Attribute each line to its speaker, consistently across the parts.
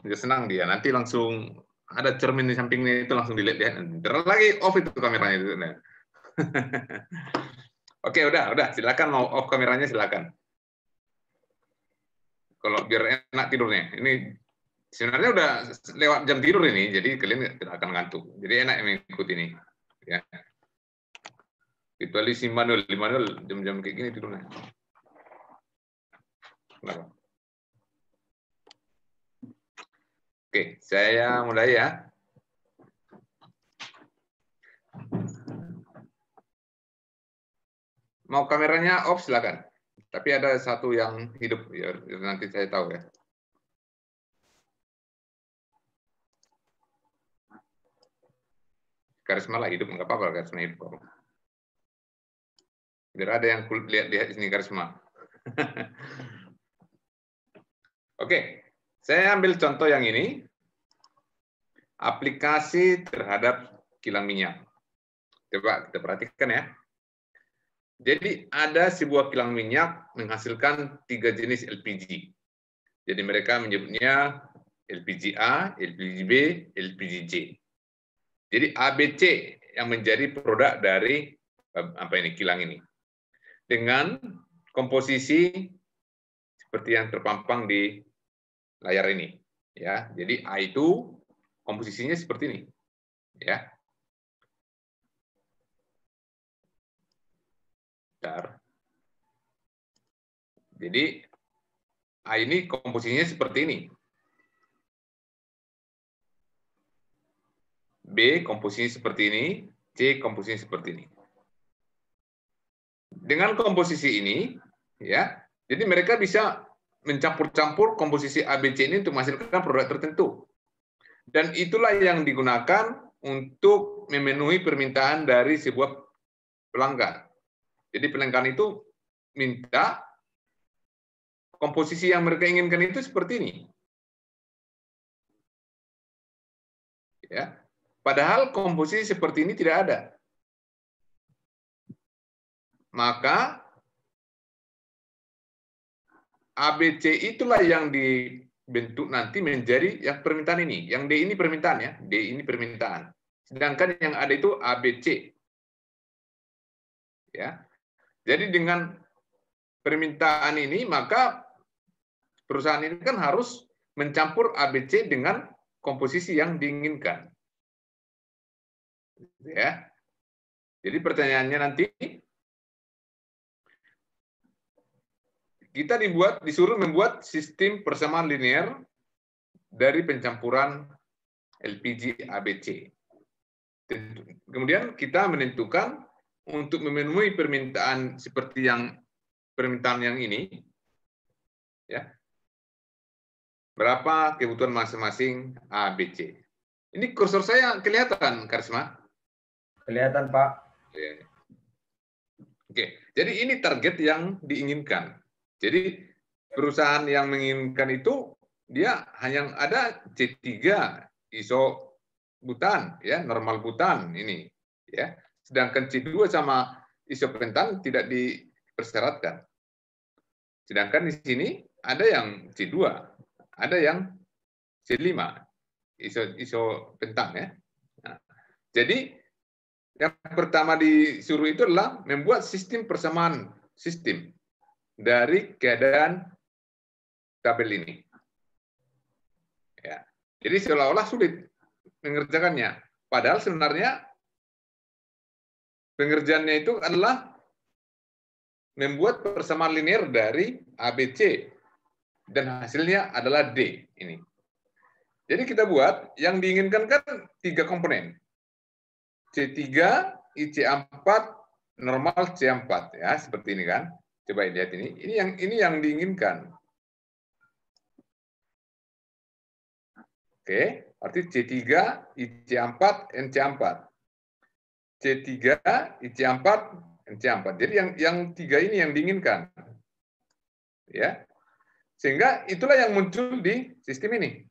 Speaker 1: dia senang dia. Nanti langsung ada cermin di sampingnya itu langsung dilihat dia. Terus lagi off itu kameranya itu. Nah. Oke, udah. Silakan mau off kameranya silakan. Kalau biar enak tidurnya. Ini sebenarnya udah lewat jam tidur ini, jadi kalian tidak akan ngantuk. Jadi enak mengikuti ini. Ya. Kecuali si Manuel, jam-jam kayak gini tidurnya. Kenapa? Oke, saya mulai ya. Mau kameranya off silakan. Tapi ada satu yang hidup, ya, nanti saya tahu ya. Karisma lah hidup, nggak apa-apa Karisma hidup. Biar ada yang lihat di sini Karisma. Oke, saya ambil contoh yang ini. Aplikasi terhadap kilang minyak. Coba kita perhatikan ya. Jadi ada sebuah kilang minyak menghasilkan 3 jenis LPG. Jadi mereka menyebutnya LPG A, LPG B, LPG J. Jadi ABC yang menjadi produk dari kilang ini. Dengan komposisi seperti yang terpampang di layar ini. Ya, jadi A itu komposisinya seperti ini. Ya. Bentar. Jadi A ini komposisinya seperti ini. B komposisinya seperti ini, C komposisinya seperti ini. Dengan komposisi ini, ya, jadi mereka bisa mencampur-campur komposisi ABC ini untuk menghasilkan produk tertentu. Dan itulah yang digunakan untuk memenuhi permintaan dari sebuah pelanggan. Jadi pelanggan itu minta komposisi yang mereka inginkan itu seperti ini. Ya. Padahal komposisi seperti ini tidak ada. Maka ABC itulah yang dibentuk nanti menjadi yang permintaan ini. Yang D ini permintaan ya, D ini permintaan. Sedangkan yang ada itu ABC. Ya. Jadi dengan permintaan ini maka perusahaan ini kan harus mencampur ABC dengan komposisi yang diinginkan. Ya. Jadi pertanyaannya nanti kita disuruh membuat sistem persamaan linear dari pencampuran LPG ABC. Kemudian kita menentukan untuk memenuhi permintaan seperti yang permintaan yang ini, ya, berapa kebutuhan masing-masing ABC. Ini kursor saya kelihatan, Karisma?
Speaker 2: Kelihatan, Pak.
Speaker 1: Oke, jadi ini target yang diinginkan. Jadi perusahaan yang menginginkan itu dia hanya ada C3 isobutan, ya, normal butan ini, ya. Sedangkan C2 sama isopentan tidak dipersyaratkan. Sedangkan di sini ada yang C2, ada yang C5 isopentan, ya. Nah, jadi yang pertama disuruh itu adalah membuat sistem persamaan sistem dari keadaan tabel ini. Ya. Jadi seolah-olah sulit mengerjakannya. Padahal sebenarnya pengerjaannya itu adalah membuat persamaan linear dari ABC dan hasilnya adalah D ini. Jadi kita buat yang diinginkan kan 3 komponen. C3, IC4, normal C4 ya, seperti ini kan. Coba lihat ini. Ini yang diinginkan. Oke, arti C3, IC4, NC4. C3, IC4, NC4. Jadi yang 3 ini yang diinginkan. Ya. Sehingga itulah yang muncul di sistem ini.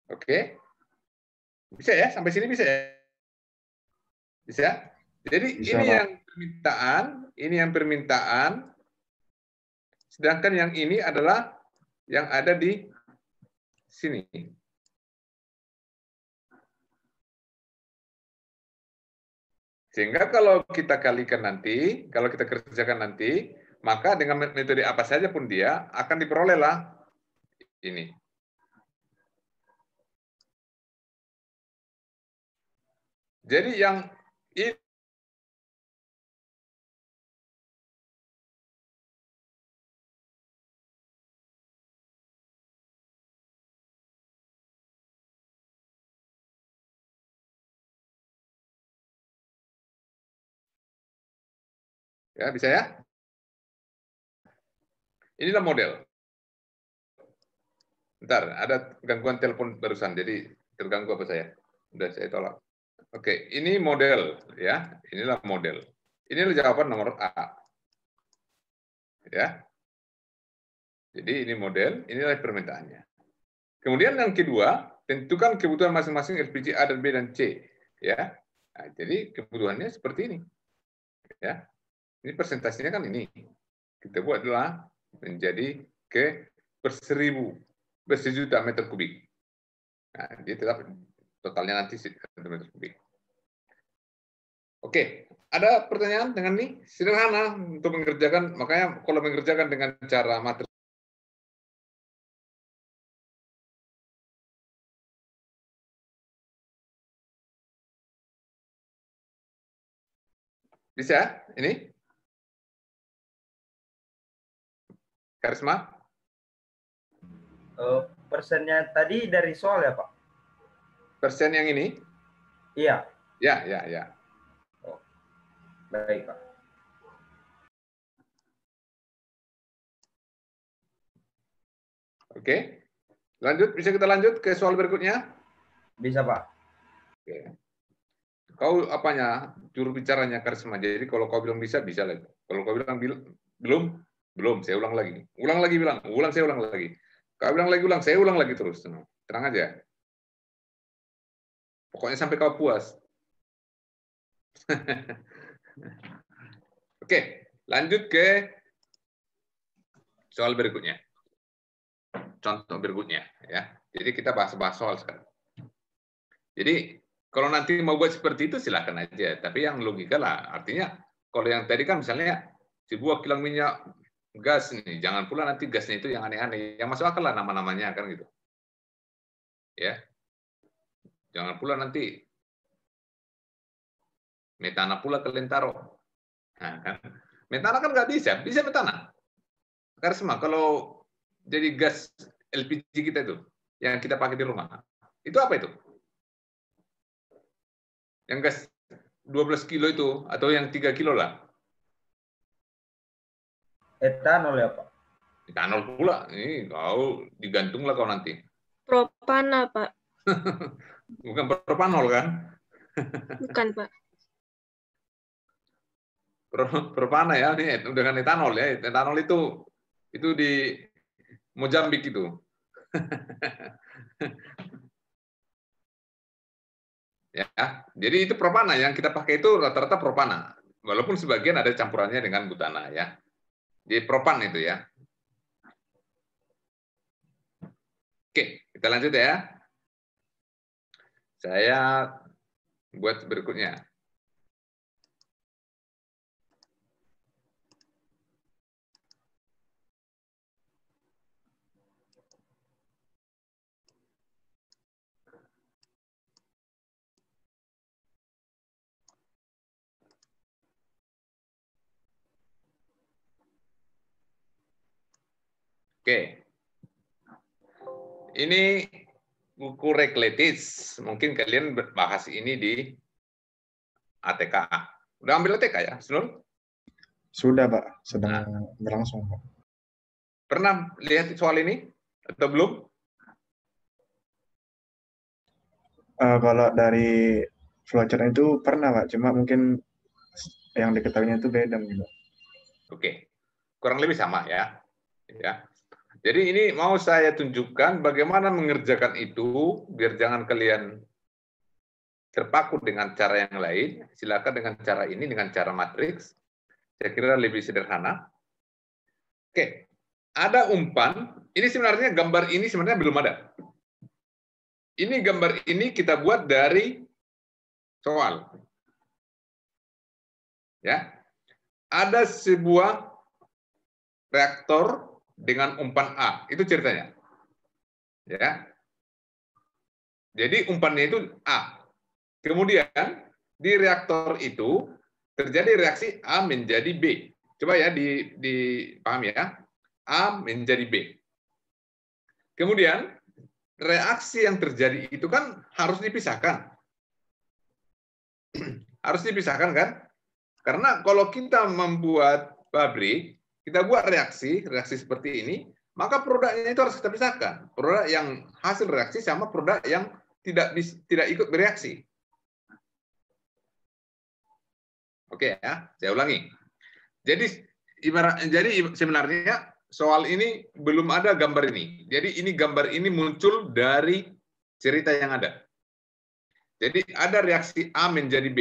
Speaker 1: Oke. Bisa ya? Sampai sini bisa ya? Bisa? Jadi bisa, ini Pak. Ini yang permintaan. Sedangkan yang ini adalah yang ada di sini. Sehingga kalau kita kalikan nanti, kalau kita kerjakan nanti, maka dengan metode apa saja pun dia akan diperolehlah ini. Jadi yang ini ya, bisa ya? Inilah model. Bentar, ada gangguan telepon barusan, jadi terganggu apa saya? Udah saya tolak. Oke, ini model ya. Inilah model. Inilah jawaban nomor A. Ya. Jadi ini model, inilah permintaannya. Kemudian yang kedua, tentukan kebutuhan masing-masing LPG A dan B dan C, ya. Nah, jadi kebutuhannya seperti ini. Ya. Ini persentasenya kan ini. Kita buat adalah menjadi ke per 1000, per 1.000.000 meter kubik. Nah, dia tetap totalnya nanti meter kubik. Oke, ada pertanyaan dengan ini? Sederhana untuk mengerjakan, makanya kalau mengerjakan dengan cara materi. Bisa? Ini? Karisma?
Speaker 2: Persennya tadi dari soal ya, Pak?
Speaker 1: Persen yang ini?
Speaker 2: Iya.
Speaker 1: Ya, ya, ya.
Speaker 2: Oh, baik, Pak.
Speaker 1: Oke. Lanjut, bisa kita lanjut ke soal berikutnya?
Speaker 2: Bisa, Pak.
Speaker 1: Oke. Kau apanya? Juru bicaranya Karisma. Jadi kalau kau bilang bisa, bisa lagi. Kalau kau bilang belum, belum. Saya ulang lagi. Ulang lagi bilang. Ulang, saya ulang lagi. Kau bilang lagi, ulang. Saya ulang lagi terus. Tenang aja. Pokoknya sampai kau puas. Oke, lanjut ke soal berikutnya. Contoh berikutnya. Ya. Jadi kita bahas-bahas soal sekarang. Jadi kalau nanti mau buat seperti itu silakan aja. Tapi yang logika lah. Artinya kalau yang tadi kan misalnya sebuah kilang minyak gas nih, jangan pula nanti gasnya itu yang aneh-aneh. Yang masuk akal lah nama-namanya kan gitu. Ya. Jangan pula nanti metana pula kalian taruh. Nah, kan. Metana kan nggak bisa. Bisa metana. Karisma, kalau jadi gas LPG kita itu, yang kita pakai di rumah, itu apa itu? Yang gas 12 kilo itu, atau yang 3 kilo lah.
Speaker 2: Etanol ya, Pak?
Speaker 1: Etanol pula. Ini kau digantung lah kau nanti.
Speaker 3: Propana, Pak.
Speaker 1: Bukan propanol kan?
Speaker 3: Bukan, Pak.
Speaker 1: Propana ya, ini dengan etanol ya. Etanol itu di Mozambik itu. Ya, jadi itu propana yang kita pakai itu rata-rata propana. Walaupun sebagian ada campurannya dengan butana ya. Di propan itu ya. Oke, kita lanjut ya. Saya buat berikutnya. Oke. Ini buku Rekletis. Mungkin kalian bahas ini di ATK. Udah ambil ATK ya, Senul?
Speaker 4: Sudah, Pak. Sedang berlangsung, Pak.
Speaker 1: Pernah lihat soal ini atau belum?
Speaker 4: Kalau dari flowchart itu pernah, Pak. Cuma mungkin yang diketahuinya itu beda gitu.
Speaker 1: Oke. Kurang lebih sama ya. Ya. Jadi ini mau saya tunjukkan bagaimana mengerjakan itu biar jangan kalian terpaku dengan cara yang lain. Silakan dengan cara ini, dengan cara matriks. Saya kira lebih sederhana. Oke, ada umpan, ini sebenarnya gambar ini sebenarnya belum ada. Ini gambar ini kita buat dari soal. Ya. Ada sebuah reaktor dengan umpan A, itu ceritanya. Ya. Jadi umpannya itu A. Kemudian di reaktor itu terjadi reaksi A menjadi B. Coba ya dipahami ya. A menjadi B. Kemudian reaksi yang terjadi itu kan harus dipisahkan. Harus dipisahkan kan? Karena kalau kita membuat pabrik, kita buat reaksi seperti ini, maka produknya itu harus kita pisahkan. Produk yang hasil reaksi sama produk yang tidak ikut bereaksi. Oke ya, saya ulangi. Jadi sebenarnya soal ini belum ada gambar ini. Jadi ini gambar ini muncul dari cerita yang ada. Jadi ada reaksi A menjadi B.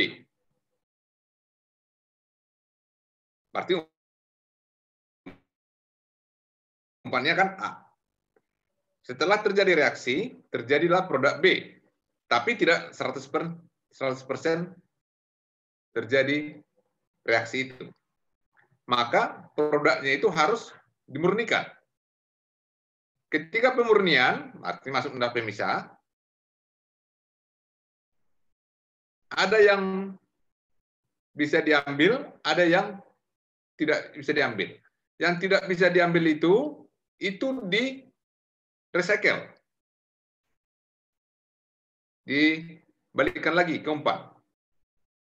Speaker 1: Berarti umpannya kan A. Setelah terjadi reaksi, terjadilah produk B. Tapi tidak 100% terjadi reaksi itu. Maka produknya itu harus dimurnikan. Ketika pemurnian, artinya masuk dalam pemisah, ada yang bisa diambil, ada yang tidak bisa diambil. Yang tidak bisa diambil itu di recycle. Dibalikkan lagi ke umpan.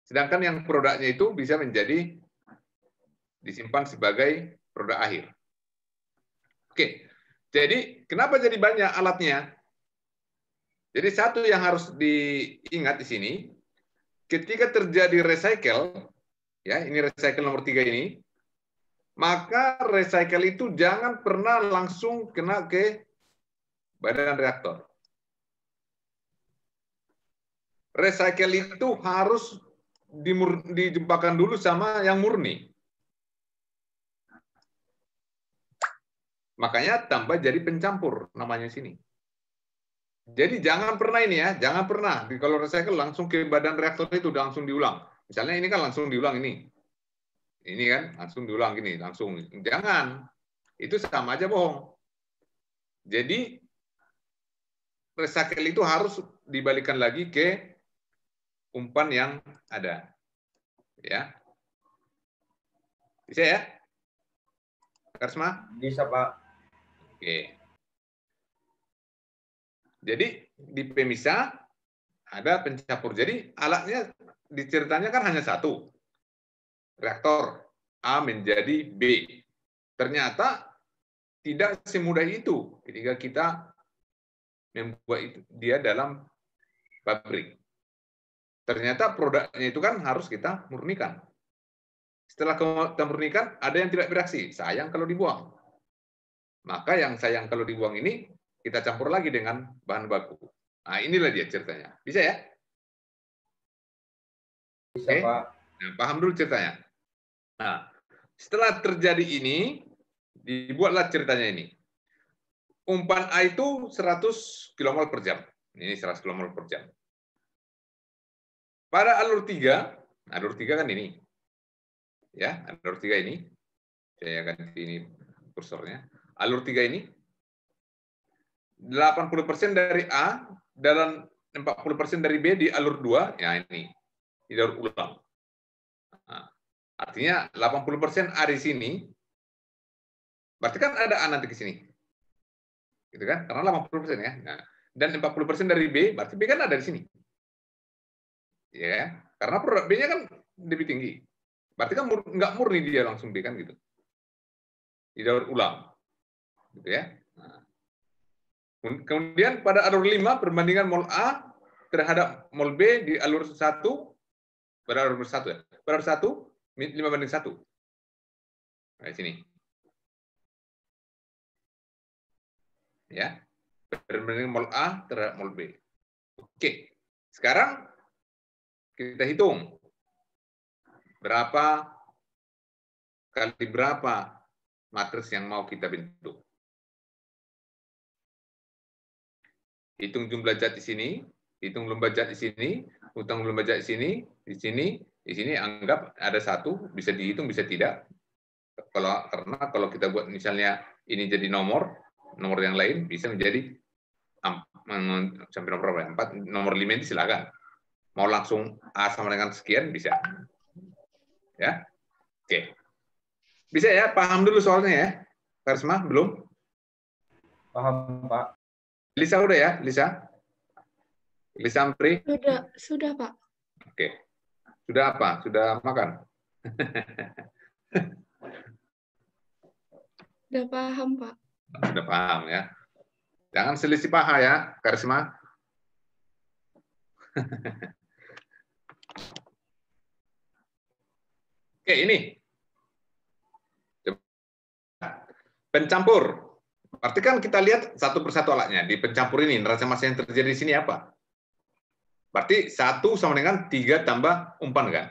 Speaker 1: Sedangkan yang produknya itu bisa menjadi disimpan sebagai produk akhir. Oke, jadi kenapa jadi banyak alatnya? Jadi satu yang harus diingat di sini, ketika terjadi recycle, ya ini recycle nomor 3 ini, maka recycle itu jangan pernah langsung kena ke badan reaktor. Recycle itu harus dijumpakan dulu sama yang murni. Makanya tambah jadi pencampur namanya sini. Jadi jangan pernah ini ya, jangan pernah kalau recycle langsung ke badan reaktor itu langsung diulang. Misalnya ini kan langsung diulang ini. Ini kan langsung diulang gini, langsung. Jangan. Itu sama aja bohong. Jadi recycle itu harus dibalikan lagi ke umpan yang ada. Ya. Bisa ya? Karsma?
Speaker 2: Bisa, Pak.
Speaker 1: Oke. Jadi di pemisah ada pencampur. Jadi alatnya diceritanya kan hanya satu. Reaktor A menjadi B. Ternyata tidak semudah itu ketika kita membuat dia dalam pabrik. Ternyata produknya itu kan harus kita murnikan. Setelah kita murnikan, ada yang tidak bereaksi. Sayang kalau dibuang. Maka yang sayang kalau dibuang ini, kita campur lagi dengan bahan baku. Nah, inilah dia ceritanya. Bisa ya?
Speaker 2: Bisa,
Speaker 1: Oke.
Speaker 2: Pak.
Speaker 1: Nah, paham dulu ceritanya. Nah, setelah terjadi ini, dibuatlah ceritanya ini. Umpan A itu 100 kmol per jam. Ini 100 kmol per jam. Pada alur 3 kan ini. Ya, alur 3 ini. Saya ganti ini kursornya. Alur 3 ini 80% dari A dan 40% dari B di alur 2, ya ini. Di alur ulang. Nah, artinya 80% A di sini, berarti kan ada A nanti ke sini. Gitu kan? Karena 80% ya. Nah, dan 40% dari B, berarti B kan ada di sini. Ya kan? Karena produk B-nya kan lebih tinggi. Berarti kan nggak murni dia langsung B kan gitu. Di daur ulang. Gitu ya. Nah. Kemudian pada alur 5 perbandingan mol A terhadap mol B di alur 1 pada alur 1 ya. Pada alur 1 5:1. Nah, di sini. Ya. Perbandingan mol A terhadap mol B. Oke. Sekarang kita hitung berapa kali berapa matriks yang mau kita bentuk. Hitung jumlah zat di sini, hitung jumlah zat di sini, hitung jumlah zat di sini anggap ada 1, bisa dihitung, bisa tidak. Karena kalau kita buat misalnya ini jadi nomor yang lain bisa menjadi sampai nomor berapa? 4, nomor 5 itu silakan. Mau langsung A sama dengan sekian bisa. Ya. Oke. Bisa ya, paham dulu soalnya ya. Karisma belum?
Speaker 2: Paham, Pak.
Speaker 1: Lisa udah ya, Lisa? Lisa Ampri?
Speaker 3: Sudah, Pak.
Speaker 1: Oke. Sudah apa? Sudah makan?
Speaker 3: Sudah paham, Pak.
Speaker 1: Sudah paham ya. Jangan selisih paha ya, Karisma. Oke, ini. Pencampur. Berarti kan kita lihat satu persatu alatnya. Di pencampur ini, neraca massa yang terjadi di sini apa? Berarti 1 sama dengan 3 tambah umpan, kan?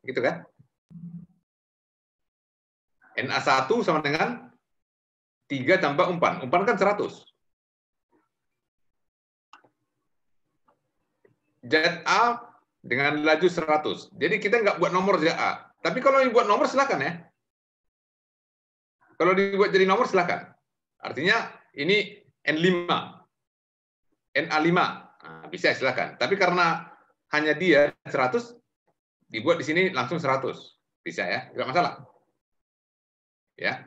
Speaker 1: Gitu kan? Na1 sama dengan 3 tambah umpan. Umpan kan 100. ZA dengan laju 100. Jadi kita nggak buat nomor ZA. Tapi kalau dibuat nomor, silakan ya. Kalau dibuat jadi nomor, silakan. Artinya ini N5, NA5. Nah, bisa silakan. Tapi karena hanya dia 100, dibuat di sini langsung 100. Bisa ya, nggak masalah. Ya.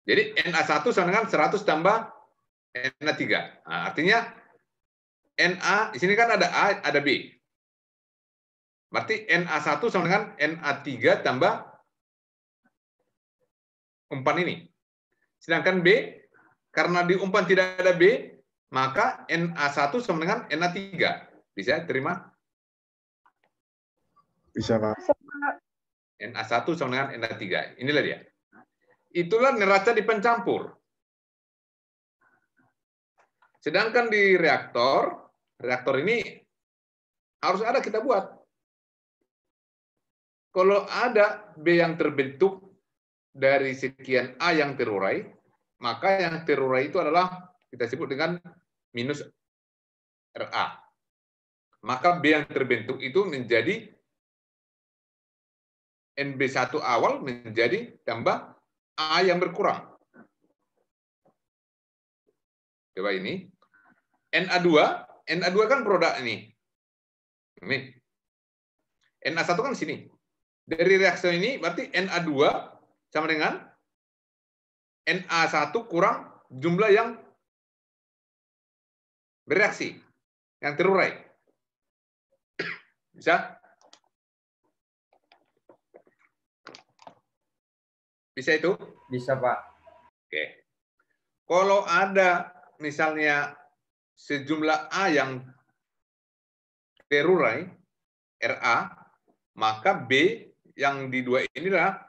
Speaker 1: Jadi Na1 sama dengan 100 tambah Na3. Nah, artinya Na, di sini kan ada A, ada B. Berarti Na1 sama dengan Na3 tambah umpan ini. Sedangkan B, karena di umpan tidak ada B, maka Na1 sama dengan Na3. Bisa terima?
Speaker 4: Bisa, Pak.
Speaker 1: Na1 sama dengan Na3. Inilah dia. Itulah neraca di pencampur. Sedangkan di reaktor ini harus ada kita buat. Kalau ada B yang terbentuk dari sekian A yang terurai, maka yang terurai itu adalah kita sebut dengan minus RA. Maka B yang terbentuk itu menjadi NB1 awal menjadi tambah A yang berkurang. Coba ini. NA2 kan produk ini. Ini. NA1 kan sini. Dari reaksi ini berarti NA2 sama dengan NA1 kurang jumlah yang bereaksi, yang terurai. Bisa? Bisa itu?
Speaker 2: Bisa, Pak.
Speaker 1: Oke. Kalau ada misalnya sejumlah A yang terurai, RA, maka B yang di 2 inilah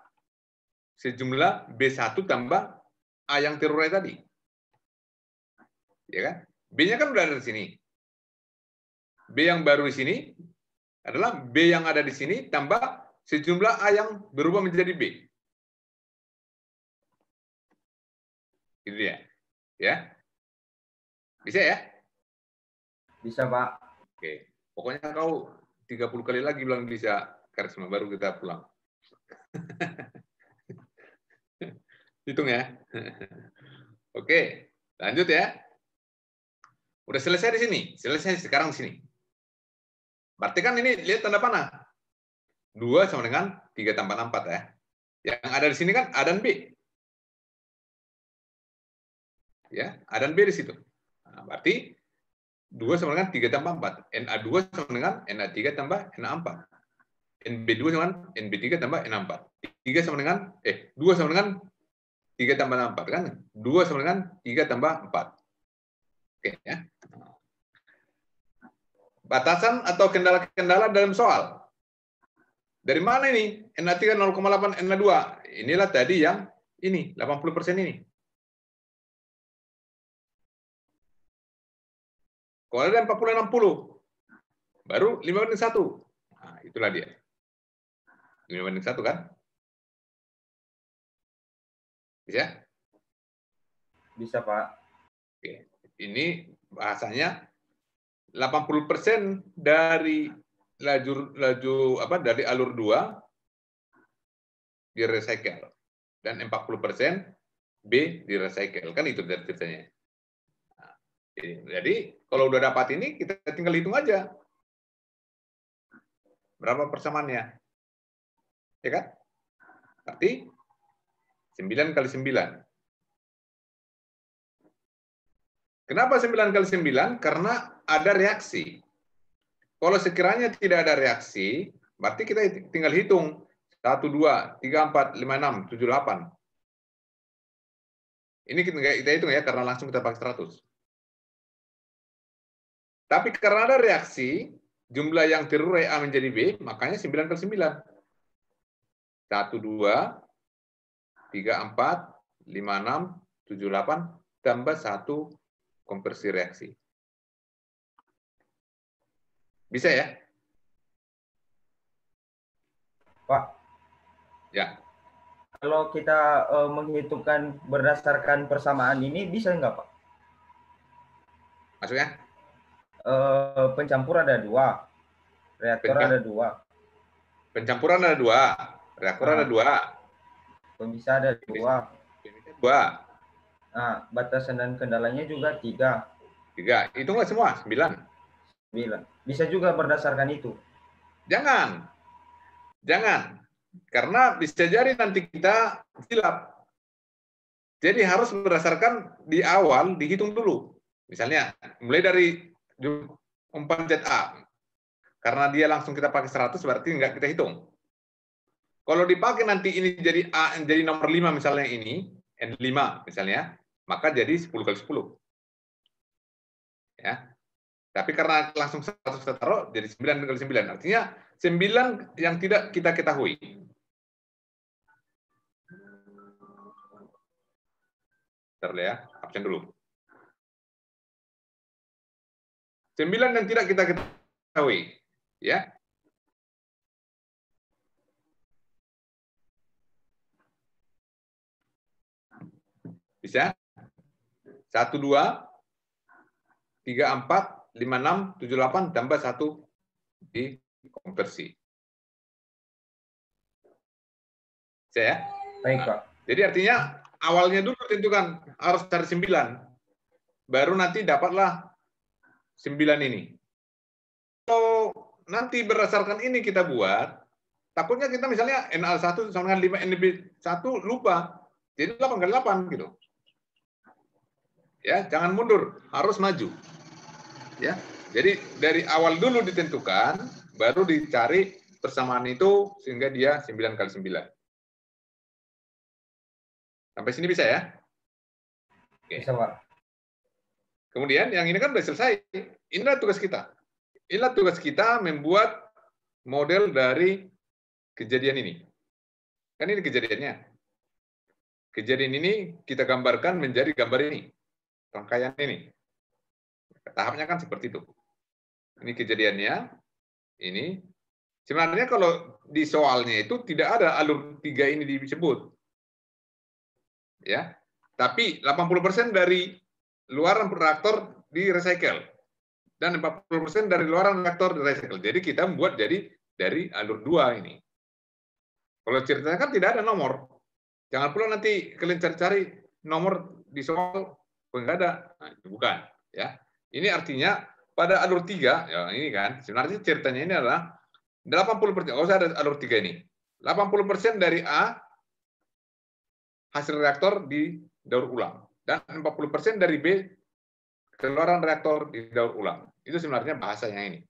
Speaker 1: sejumlah B1 tambah A yang terurai tadi. Ya kan? B-nya kan udah ada di sini. B yang baru di sini adalah B yang ada di sini tambah sejumlah A yang berubah menjadi B. Itu dia. Ya. Bisa ya?
Speaker 2: Bisa, Pak.
Speaker 1: Oke. Pokoknya kau 30 kali lagi bilang bisa, Karisma, baru kita pulang. Hitung ya. Oke, lanjut ya. Udah selesai di sini. Selesai sekarang di sini. Berarti kan ini lihat tanda panah. 2 sama dengan 3 tambah 4 ya. Yang ada di sini kan A dan B. Ya, A dan B di situ. Nah, berarti 2 sama dengan 3 tambah 4. Na2 sama dengan Na3 tambah Na4. NB2 sama dengan NB3 tambah Na4. 3 sama dengan 2 sama dengan 3 tambah 4 kan? 2 sama dengan 3 tambah 4. Oke ya. Batasan atau kendala-kendala dalam soal. Dari mana ini? Na3 0,8, Na2. Inilah tadi yang ini, 80% ini. Kalau ada 40-60, baru 5/1. Nah, itulah dia. 5/1 kan? Bisa?
Speaker 2: Bisa, Pak.
Speaker 1: Oke. Ini bahasanya 80% dari dari alur 2 di recycle dan 40% B di recycle. Kan itu dari ceritanya. Nah, jadi kalau udah dapat ini kita tinggal hitung aja berapa persamaannya. Ya kan? Berarti 9 kali 9. Kenapa 9 kali 9? Karena ada reaksi. Kalau sekiranya tidak ada reaksi, berarti kita tinggal hitung 1, 2, 3, 4, 5, 6, 7, 8. Ini kita hitung ya, karena langsung kita pakai 100. Tapi karena ada reaksi, jumlah yang terurai A menjadi B, makanya 9 kali 9. 1, 2, 3, 4, 5, 6, 7, 8, tambah 1 konversi reaksi. Bisa ya?
Speaker 2: Pak,
Speaker 1: Ya.
Speaker 2: kalau kita menghitungkan berdasarkan persamaan ini bisa nggak, Pak?
Speaker 1: Maksudnya?
Speaker 2: Pencampur ada 2, reaktor ada 2.
Speaker 1: Pencampuran ada 2, reaktor ada 2.
Speaker 2: Pemisah ada 2.
Speaker 1: Pemisah 2.
Speaker 2: Nah, batasan dan kendalanya juga 3.
Speaker 1: 3. Hitunglah semua, 9.
Speaker 2: 9. Bisa juga berdasarkan itu.
Speaker 1: Jangan. Karena bisa jadi nanti kita silap. Jadi harus berdasarkan di awal dihitung dulu. Misalnya, mulai dari umpan zat A. Karena dia langsung kita pakai 100, berarti nggak kita hitung. Kalau dipakai nanti ini jadi A, jadi nomor 5 misalnya ini, N5 misalnya, maka jadi 10 kali 10. Ya. Tapi karena langsung 100 kita taruh, jadi 9 kali 9. Artinya 9 yang tidak kita ketahui. Bentar ya, absen dulu. 9 yang tidak kita ketahui. Ya. Bisa? 1, 2, 3, 4, 5, 6, 7, 8, tambah 1 di konversi. Bisa ya?
Speaker 2: Baik, Pak.
Speaker 1: Jadi artinya awalnya dulu tentukan harus cari 9. Baru nanti dapatlah 9 ini. Kalau nanti berdasarkan ini kita buat, takutnya kita misalnya NaL1 sama dengan 5 NB1 lupa. Jadi 8 kali 8 gitu. Ya, jangan mundur, harus maju. Ya. Jadi dari awal dulu ditentukan, baru dicari persamaan itu sehingga dia 9 kali 9. Sampai sini bisa ya? Oke.
Speaker 2: Bisa, Pak.
Speaker 1: Kemudian yang ini kan sudah selesai. Inilah tugas kita. Inilah tugas kita membuat model dari kejadian ini. Kan ini kejadiannya. Kejadian ini kita gambarkan menjadi gambar ini. Rangkaian ini. Tahapnya kan seperti itu. Ini kejadiannya. Ini. Sebenarnya kalau di soalnya itu tidak ada alur 3 ini disebut. Ya. Tapi 80% dari luaran reaktor di recycle. Dan 40% dari luaran reaktor di recycle. Jadi kita membuat jadi dari alur 2 ini. Kalau ceritanya kan tidak ada nomor. Jangan pula nanti kalian cari-cari nomor di soal, enggak ada. Nah, itu bukan. Ya. Ini artinya pada alur 3, ya ini kan, sebenarnya ceritanya ini adalah 80%, nggak usah ada alur 3 ini. 80% dari A hasil reaktor di daur ulang. Dan 40% dari B keluaran reaktor di daur ulang. Itu sebenarnya bahasanya ini.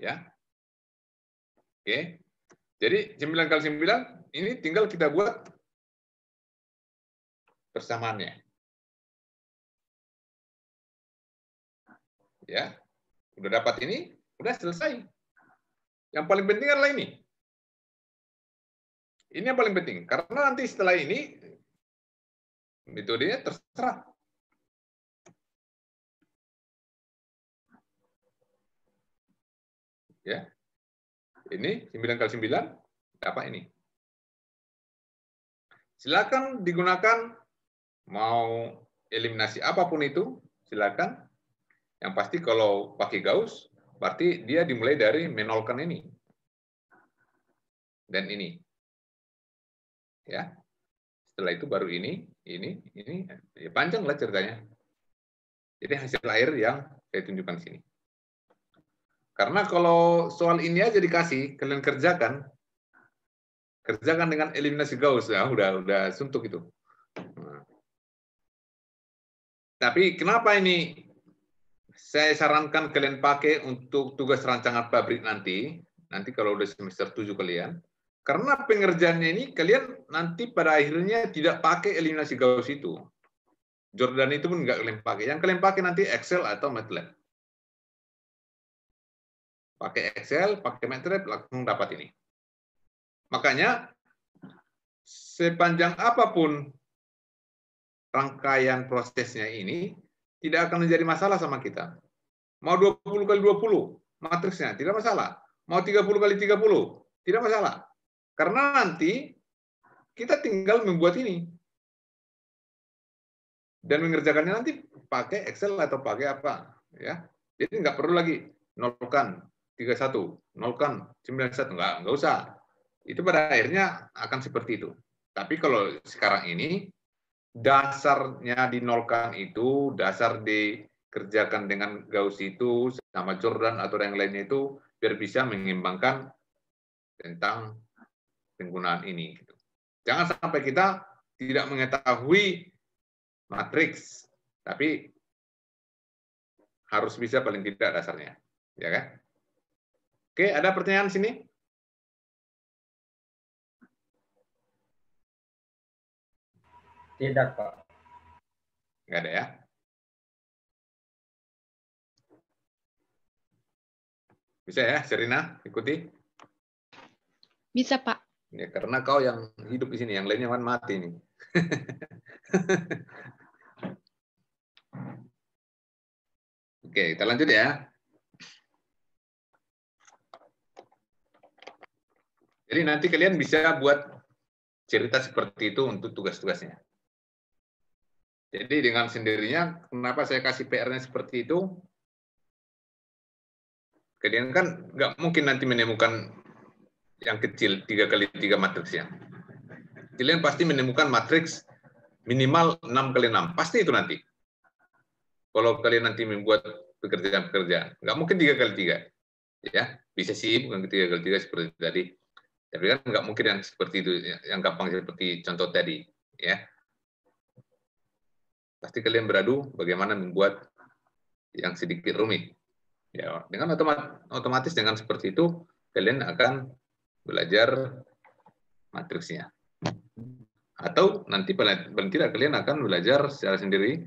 Speaker 1: Ya. Oke. Jadi 9 kali 9 ini tinggal kita buat persamaannya. Ya. Udah dapat ini, udah selesai. Yang paling penting adalah ini. Ini yang paling penting. Karena nanti setelah ini, metodenya terserah. Ya. Ini 9 kali 9, apa ini? Silakan digunakan, mau eliminasi apapun itu, silakan. Yang pasti kalau pakai Gauss, berarti dia dimulai dari menolkan ini. Dan ini. Ya. Setelah itu baru ini, ya panjang lah ceritanya. Jadi hasil air yang saya tunjukkan di sini. Karena kalau soal ini aja dikasih, kalian kerjakan dengan eliminasi Gauss, ya udah suntuk itu. Nah. Tapi kenapa ini saya sarankan kalian pakai untuk tugas rancangan pabrik nanti kalau udah semester 7 kalian, karena pengerjaannya ini kalian nanti pada akhirnya tidak pakai eliminasi Gauss itu. Jordan itu pun nggak kalian pakai. Yang kalian pakai nanti Excel atau MATLAB. Pakai Excel, pakai MATLAB, langsung dapat ini. Makanya, sepanjang apapun rangkaian prosesnya ini, tidak akan menjadi masalah sama kita. Mau 20 kali 20, matriksnya, tidak masalah. Mau 30 kali 30, tidak masalah. Karena nanti, kita tinggal membuat ini. Dan mengerjakannya nanti pakai Excel atau pakai apa. Ya. Jadi nggak perlu lagi nolkan 31, nolkan 91, nggak usah. Itu pada akhirnya akan seperti itu. Tapi kalau sekarang ini, dasarnya dinolkan itu, dasar dikerjakan dengan Gauss itu, sama Jordan atau yang lainnya itu, biar bisa mengimbangkan tentang penggunaan ini. Jangan sampai kita tidak mengetahui matriks, tapi harus bisa paling tidak dasarnya. Ya kan? Oke, ada pertanyaan sini?
Speaker 2: Tidak, Pak.
Speaker 1: Nggak ada ya? Bisa ya, Serina, ikuti?
Speaker 3: Bisa, Pak.
Speaker 1: Ya, karena kau yang hidup di sini, yang lainnya kan mati nih. Oke, kita lanjut ya. Jadi nanti kalian bisa buat cerita seperti itu untuk tugas-tugasnya. Jadi dengan sendirinya, kenapa saya kasih PR-nya seperti itu? Kalian kan nggak mungkin nanti menemukan yang kecil 3 kali 3 matriksnya. Kalian pasti menemukan matriks minimal 6 kali 6. Pasti itu nanti. Kalau kalian nanti membuat pekerjaan-pekerjaan, nggak mungkin 3 kali 3. Ya, bisa sih bukan 3 kali 3 seperti tadi. Tapi kan nggak mungkin yang seperti itu, yang gampang seperti contoh tadi. Ya. Pasti kalian beradu bagaimana membuat yang sedikit rumit. Ya, dengan otomatis dengan seperti itu, kalian akan belajar matriksnya. Atau nanti paling tidak kalian akan belajar secara sendiri,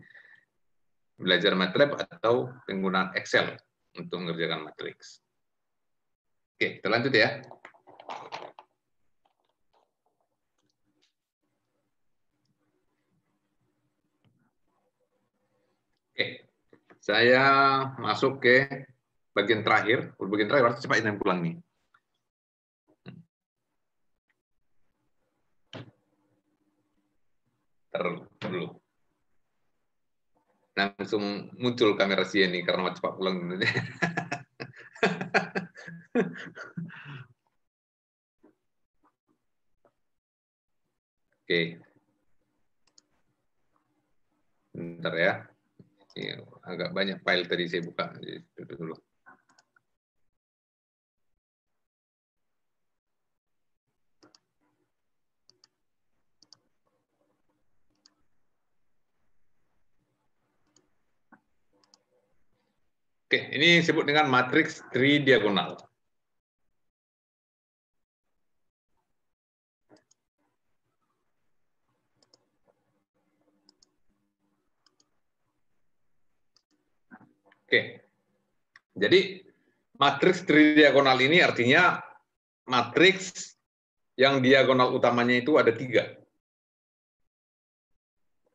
Speaker 1: belajar MATLAB atau penggunaan Excel untuk mengerjakan matriks. Oke, kita lanjut ya. Oke, saya masuk ke bagian terakhir. Bagian terakhir harus cepat pulang nih. Dulu. Langsung muncul kamera sini karena mau cepat pulang. Oke. Bentar ya. Ini agak banyak file tadi saya buka. Itu dulu. Oke, ini disebut dengan matriks tridiagonal. Oke, jadi matriks tridiagonal ini artinya matriks yang diagonal utamanya itu ada 3.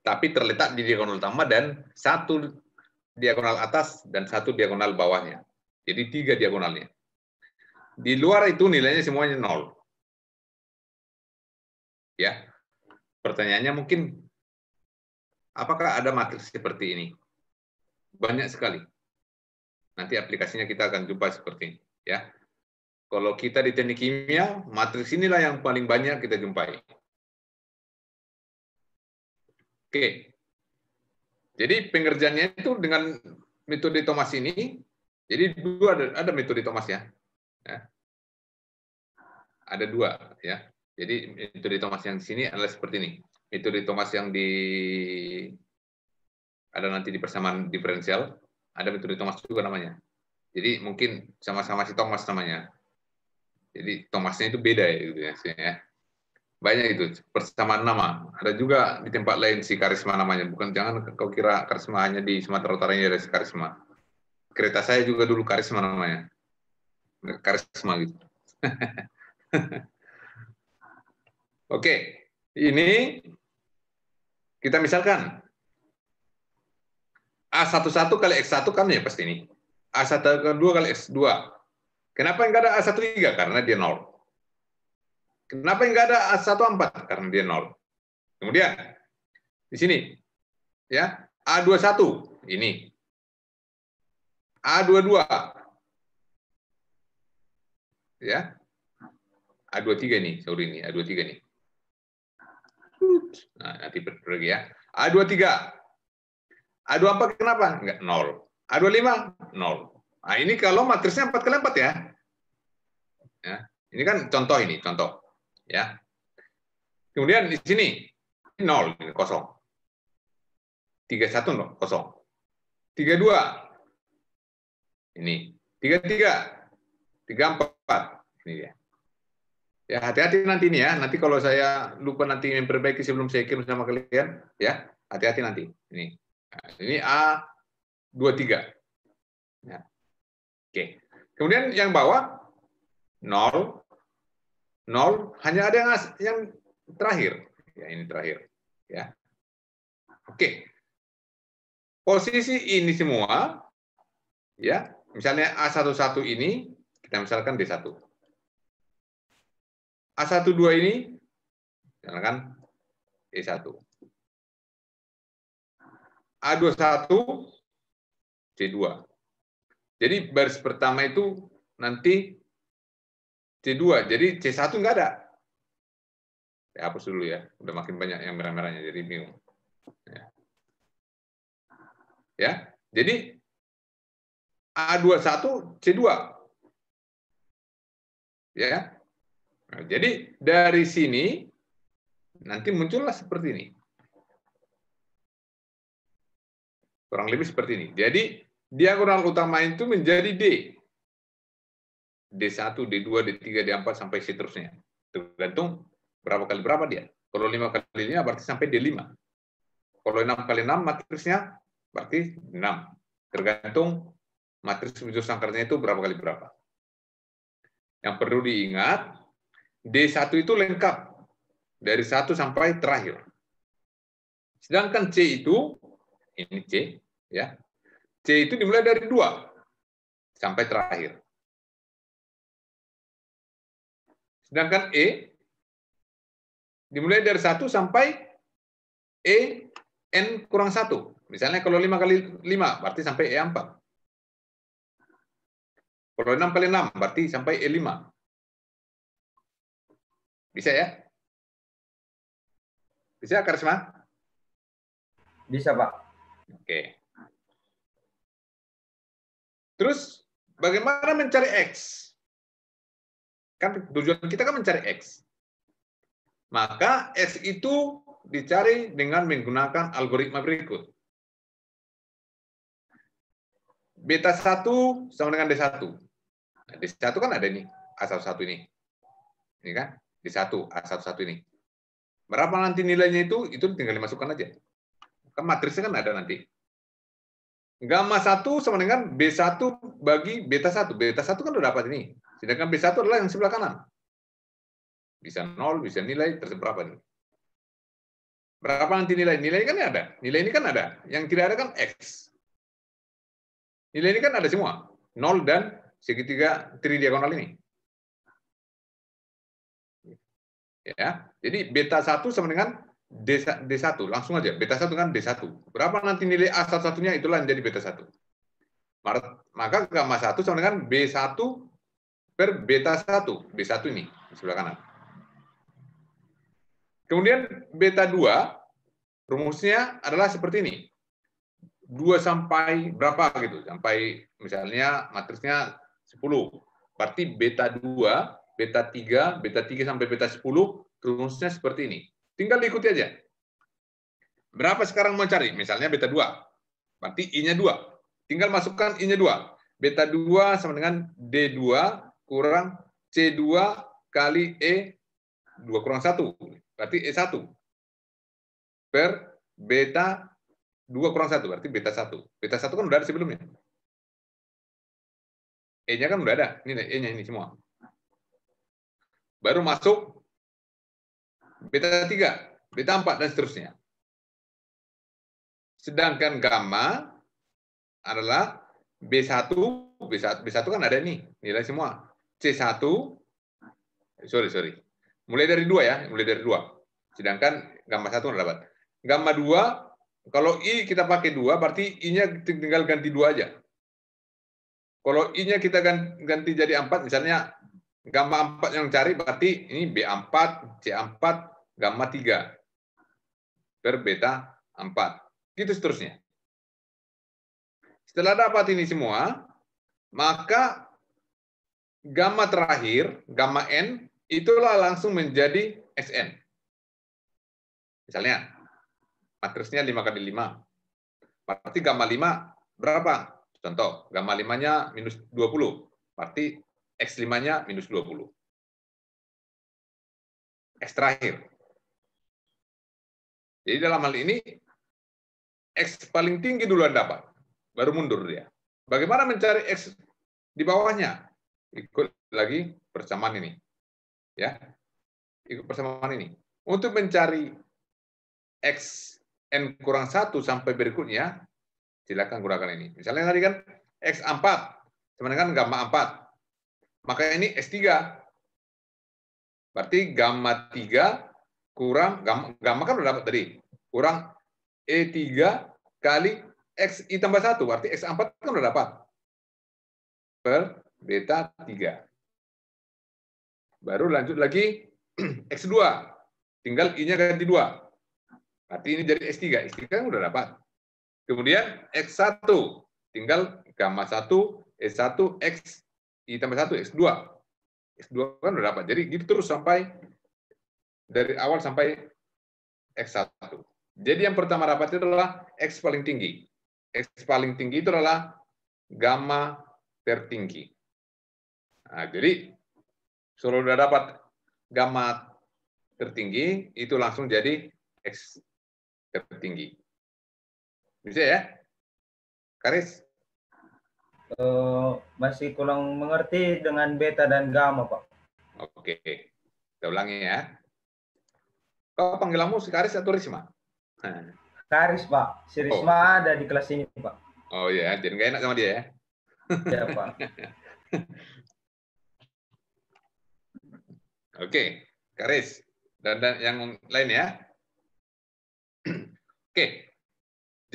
Speaker 1: Tapi terletak di diagonal utama dan 1 diagonal atas dan 1 diagonal bawahnya. Jadi 3 diagonalnya. Di luar itu nilainya semuanya 0. Ya. Pertanyaannya mungkin, apakah ada matriks seperti ini? Banyak sekali. Nanti aplikasinya kita akan jumpa seperti ini. Ya. Kalau kita di teknik kimia, matriks inilah yang paling banyak kita jumpai. Oke. Jadi pengerjaannya itu dengan metode Thomas ini, jadi ada metode Thomas ya. Ada dua ya. Jadi metode Thomas yang di sini adalah seperti ini. Metode Thomas yang ada nanti di persamaan diferensial, ada metode Thomas juga namanya. Jadi mungkin sama-sama si Thomas namanya. Jadi Thomasnya itu beda ya, gitu ya. Banyak itu persamaan nama. Ada juga di tempat lain si Karisma namanya. Bukan, jangan kau kira Karisma hanya di Sumatera Utara ini ada si Karisma. Kereta saya juga dulu Karisma namanya. Karisma gitu. Oke, ini kita misalkan A11 kali X1 kan ya pasti ini. A12 kali X2. Kenapa enggak ada A13? Karena dia 0. Kenapa enggak ada A14? Karena dia 0. Kemudian di sini ya, A21 ini. A22 ya. A23 nih, sorry ini, A23 nih. Nah, nanti pergi ya. A23. A24 kenapa? Enggak, 0. A25, 0. Nah, ini kalau matrisnya 4 kali 4 ya. Ya. Ini kan contoh ini, contoh. Ya. Kemudian di sini 0, ini kosong. 31 no, kosong. 32. Ini. 33. 34. Ini dia. Ya, hati-hati nanti ini ya. Nanti kalau saya lupa nanti memperbaiki sebelum saya kirim sama kalian, ya. Hati-hati nanti. Ini. Nah, ini A23. Ya. Oke. Kemudian yang bawah 0 0 hanya ada yang terakhir. Ya, ini terakhir, ya. Oke. Posisi ini semua ya. Misalnya A11 ini kita misalkan D1. A12 ini misalkan E1. A21 C2. Jadi baris pertama itu nanti C2. Jadi C1 enggak ada. Saya hapus dulu ya. Udah makin banyak yang merah-merahnya jadi bingung. Ya. Jadi A21 C2. Ya. Nah, jadi dari sini nanti muncullah seperti ini. Kurang lebih seperti ini. Jadi diagonal utama itu menjadi D. D1, D2, D3, D4 sampai seterusnya. Tergantung berapa kali berapa dia. Kalau 5 kali 5 berarti sampai D5. Kalau 6 kali 6 matrisnya berarti 6. Tergantung matris wujud sangkarnya itu berapa kali berapa. Yang perlu diingat, D1 itu lengkap dari 1 sampai terakhir. Sedangkan C itu, ini C, ya. C itu dimulai dari 2 sampai terakhir. Sedangkan E dimulai dari 1 sampai E N kurang 1. Misalnya kalau 5 kali 5 berarti sampai E4. Kalau 6 kali 6 berarti sampai E5. Bisa ya? Bisa, Karisma?
Speaker 2: Bisa, Pak.
Speaker 1: Oke. Terus, bagaimana mencari X? Kan tujuan kita kan mencari X. Maka X itu dicari dengan menggunakan algoritma berikut. Beta 1 sama dengan D1. Nah, D1 kan ada ini, A11 ini. Ini kan? D1, A11 ini. Berapa nanti nilainya itu tinggal dimasukkan aja. Kan matrisnya kan ada nanti. Gamma 1 sama dengan B1 bagi beta 1. Beta 1 kan udah dapat ini. Sedangkan B1 adalah yang sebelah kanan. Bisa 0, bisa nilai terserah berapa ini. Berapa nanti nilai? Nilai kan ada. Nilai ini kan ada. Yang tidak ada kan X. Nilai ini kan ada semua. 0 dan segitiga tridiagonal ini. Ya, jadi beta 1 sama dengan D1, langsung aja. Beta 1 kan D1. Berapa nanti nilai A satu-satunya, itulah yang jadi beta 1. Maka gamma 1 sama dengan B1 per beta 1. B1 ini, di sebelah kanan. Kemudian beta 2, rumusnya adalah seperti ini. 2 sampai berapa gitu. Sampai misalnya matriksnya 10. Berarti beta 2, beta 3 sampai beta 10, rumusnya seperti ini. Tinggal diikuti aja. Berapa sekarang mau cari? Misalnya beta 2. Berarti I-nya 2. Tinggal masukkan I-nya 2. Beta 2 sama dengan D2 kurang C2 kali E2 kurang 1. Berarti E1. Per beta 2 kurang 1. Berarti beta 1. Beta 1 kan udah ada sebelumnya. E-nya kan udah ada. Ini E-nya ini semua. Baru masuk beta 3, beta 4, dan seterusnya. Sedangkan gamma adalah B1 kan ada nih, nilai semua. C1, sorry. Mulai dari 2 ya, mulai dari 2. Sedangkan gamma 1 nggak dapat. Gamma 2, kalau I kita pakai 2, berarti I-nya tinggal ganti 2 aja. Kalau I-nya kita ganti jadi 4, misalnya gamma 4 yang cari, berarti ini B4, C4, gamma 3 per beta 4. Gitu seterusnya. Setelah dapat ini semua, maka gamma terakhir, gamma N, itulah langsung menjadi Sn. Misalnya, matriksnya 5 kali 5. Berarti gamma 5 berapa? Contoh, gamma 5-nya minus 20. Berarti X5-nya minus 20. X terakhir. Jadi dalam hal ini, X paling tinggi duluan dapat. Baru mundur dia. Bagaimana mencari X di bawahnya? Ikut lagi persamaan ini. Ya, ikut persamaan ini. Untuk mencari X N kurang 1 sampai berikutnya, silakan gunakan ini. Misalnya tadi kan X4 sama dengan gamma 4. Maka ini S3. Berarti gamma 3 kurang, gamma kan udah dapat tadi, kurang E3 kali XI tambah 1. Berarti X4 kan udah dapat. Per beta 3. Baru lanjut lagi X2. Tinggal I-nya ganti 2. Berarti ini jadi S3. S3 kan udah dapat. Kemudian X1. Tinggal gamma 1, S1, X, I tambah 1, X2. X2 kan udah dapat. Jadi gitu terus sampai dari awal sampai X1. Jadi yang pertama dapat itu adalah X paling tinggi. X paling tinggi itu adalah gamma tertinggi. Nah, jadi kalau sudah dapat gamma tertinggi, itu langsung jadi X tertinggi. Bisa ya? Karis?
Speaker 2: Masih kurang mengerti dengan beta dan gamma, Pak.
Speaker 1: Oke. Kita ulangi ya. Kau panggilanmu si Karis atau Risma?
Speaker 2: Karis, Pak. Si Risma ada di kelas ini, Pak.
Speaker 1: Oh iya, jadi nggak enak sama dia ya?
Speaker 2: Ya, Pak.
Speaker 1: Oke, Karis. Dan yang lain ya. Oke.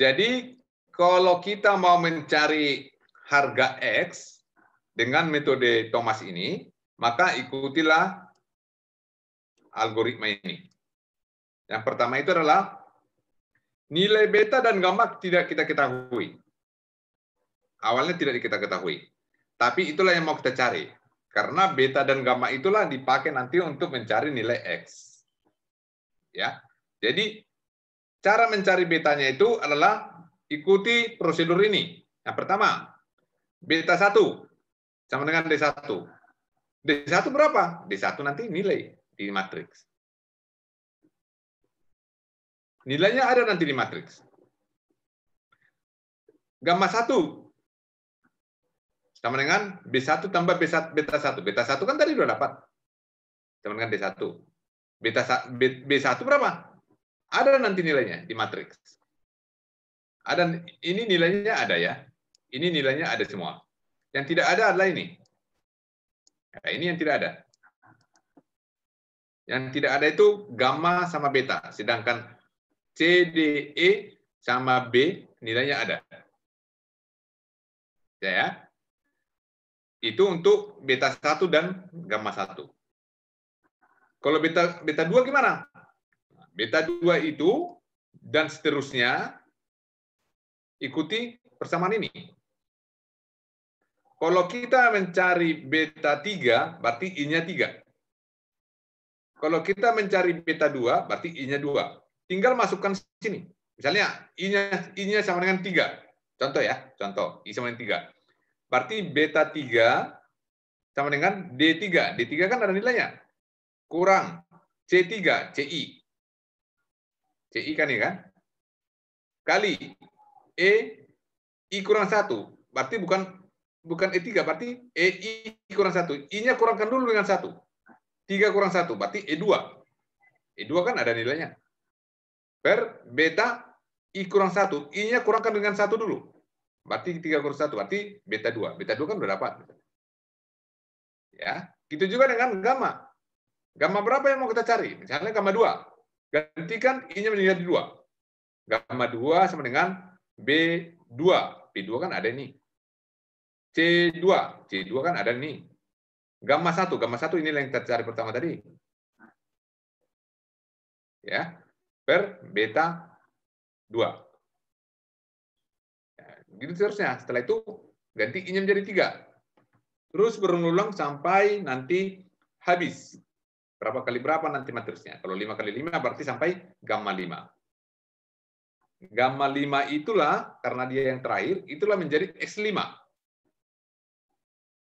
Speaker 1: Jadi, kalau kita mau mencari harga X dengan metode Thomas ini, maka ikutilah algoritma ini. Yang pertama itu adalah nilai beta dan gamma tidak kita ketahui. Awalnya tidak kita ketahui. Tapi itulah yang mau kita cari. Karena beta dan gamma itulah dipakai nanti untuk mencari nilai X. Ya. Jadi, cara mencari betanya itu adalah ikuti prosedur ini. Yang pertama, beta 1 sama dengan D1. D1 berapa? D1 nanti nilai di matriks. Nilainya ada nanti di matriks. Gamma 1 sama dengan B1 tambah beta 1. Beta 1 kan tadi sudah dapat. Sama dengan D1. B1 berapa? Ada nanti nilainya di matriks. Ada, ini nilainya ada ya. Ini nilainya ada semua. Yang tidak ada adalah ini. Nah, ini yang tidak ada. Yang tidak ada itu gamma sama beta. Sedangkan CDE sama B nilainya ada. Ya. Itu untuk beta 1 dan gamma 1. Kalau beta 2 gimana? Beta 2 itu dan seterusnya ikuti persamaan ini. Kalau kita mencari beta 3, berarti I-nya 3. Kalau kita mencari beta 2, berarti I-nya 2. Tinggal masukkan sini. Misalnya I-nya sama dengan 3. Contoh ya, contoh. I sama dengan 3. Berarti beta 3 sama dengan D3. D3 kan ada nilainya. Kurang C3, CI. CI kan ya kan? Kali I kurang 1. Berarti bukan E3, berarti EI kurang 1. I-nya kurangkan dulu dengan 1. 3 kurang 1, berarti E2. E2 kan ada nilainya. Per beta I kurang 1. I-nya kurangkan dengan 1 dulu. Berarti 3 kurang 1, berarti beta 2. Beta 2 kan udah dapat. Ya, gitu juga dengan gamma. Gamma berapa yang mau kita cari? Misalnya gamma 2. Gantikan I-nya menjadi 2. Gamma 2 sama dengan B2. B2 kan ada ini. C2. C2 kan ada ini. Gamma 1 ini yang kita cari pertama tadi. Ya. Per beta 2. Ya, gitu terusnya. Setelah itu ganti I-nya menjadi 3. Terus berulang sampai nanti habis. Berapa kali berapa nanti matriksnya. Kalau 5 kali 5 berarti sampai gamma 5. Gamma 5 itulah, karena dia yang terakhir, itulah menjadi X5.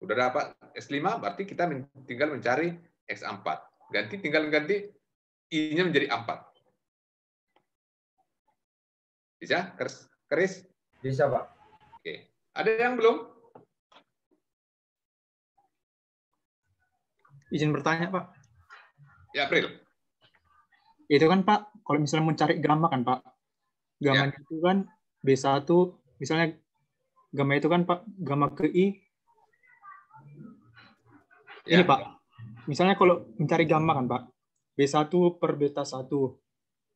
Speaker 1: Udah dapat X5, berarti kita tinggal mencari X4. Tinggal ganti I-nya menjadi 4. Bisa, Chris?
Speaker 2: Bisa, Pak.
Speaker 1: Oke. Ada yang belum?
Speaker 5: Izin bertanya, Pak.
Speaker 1: Ya, April.
Speaker 5: Itu kan, Pak, kalau misalnya mencari gamma kan, Pak. Gamma itu kan B1, misalnya gamma itu kan, Pak, gamma ke I. Ini, Pak. Misalnya kalau mencari gamma kan, Pak. B1 per beta 1.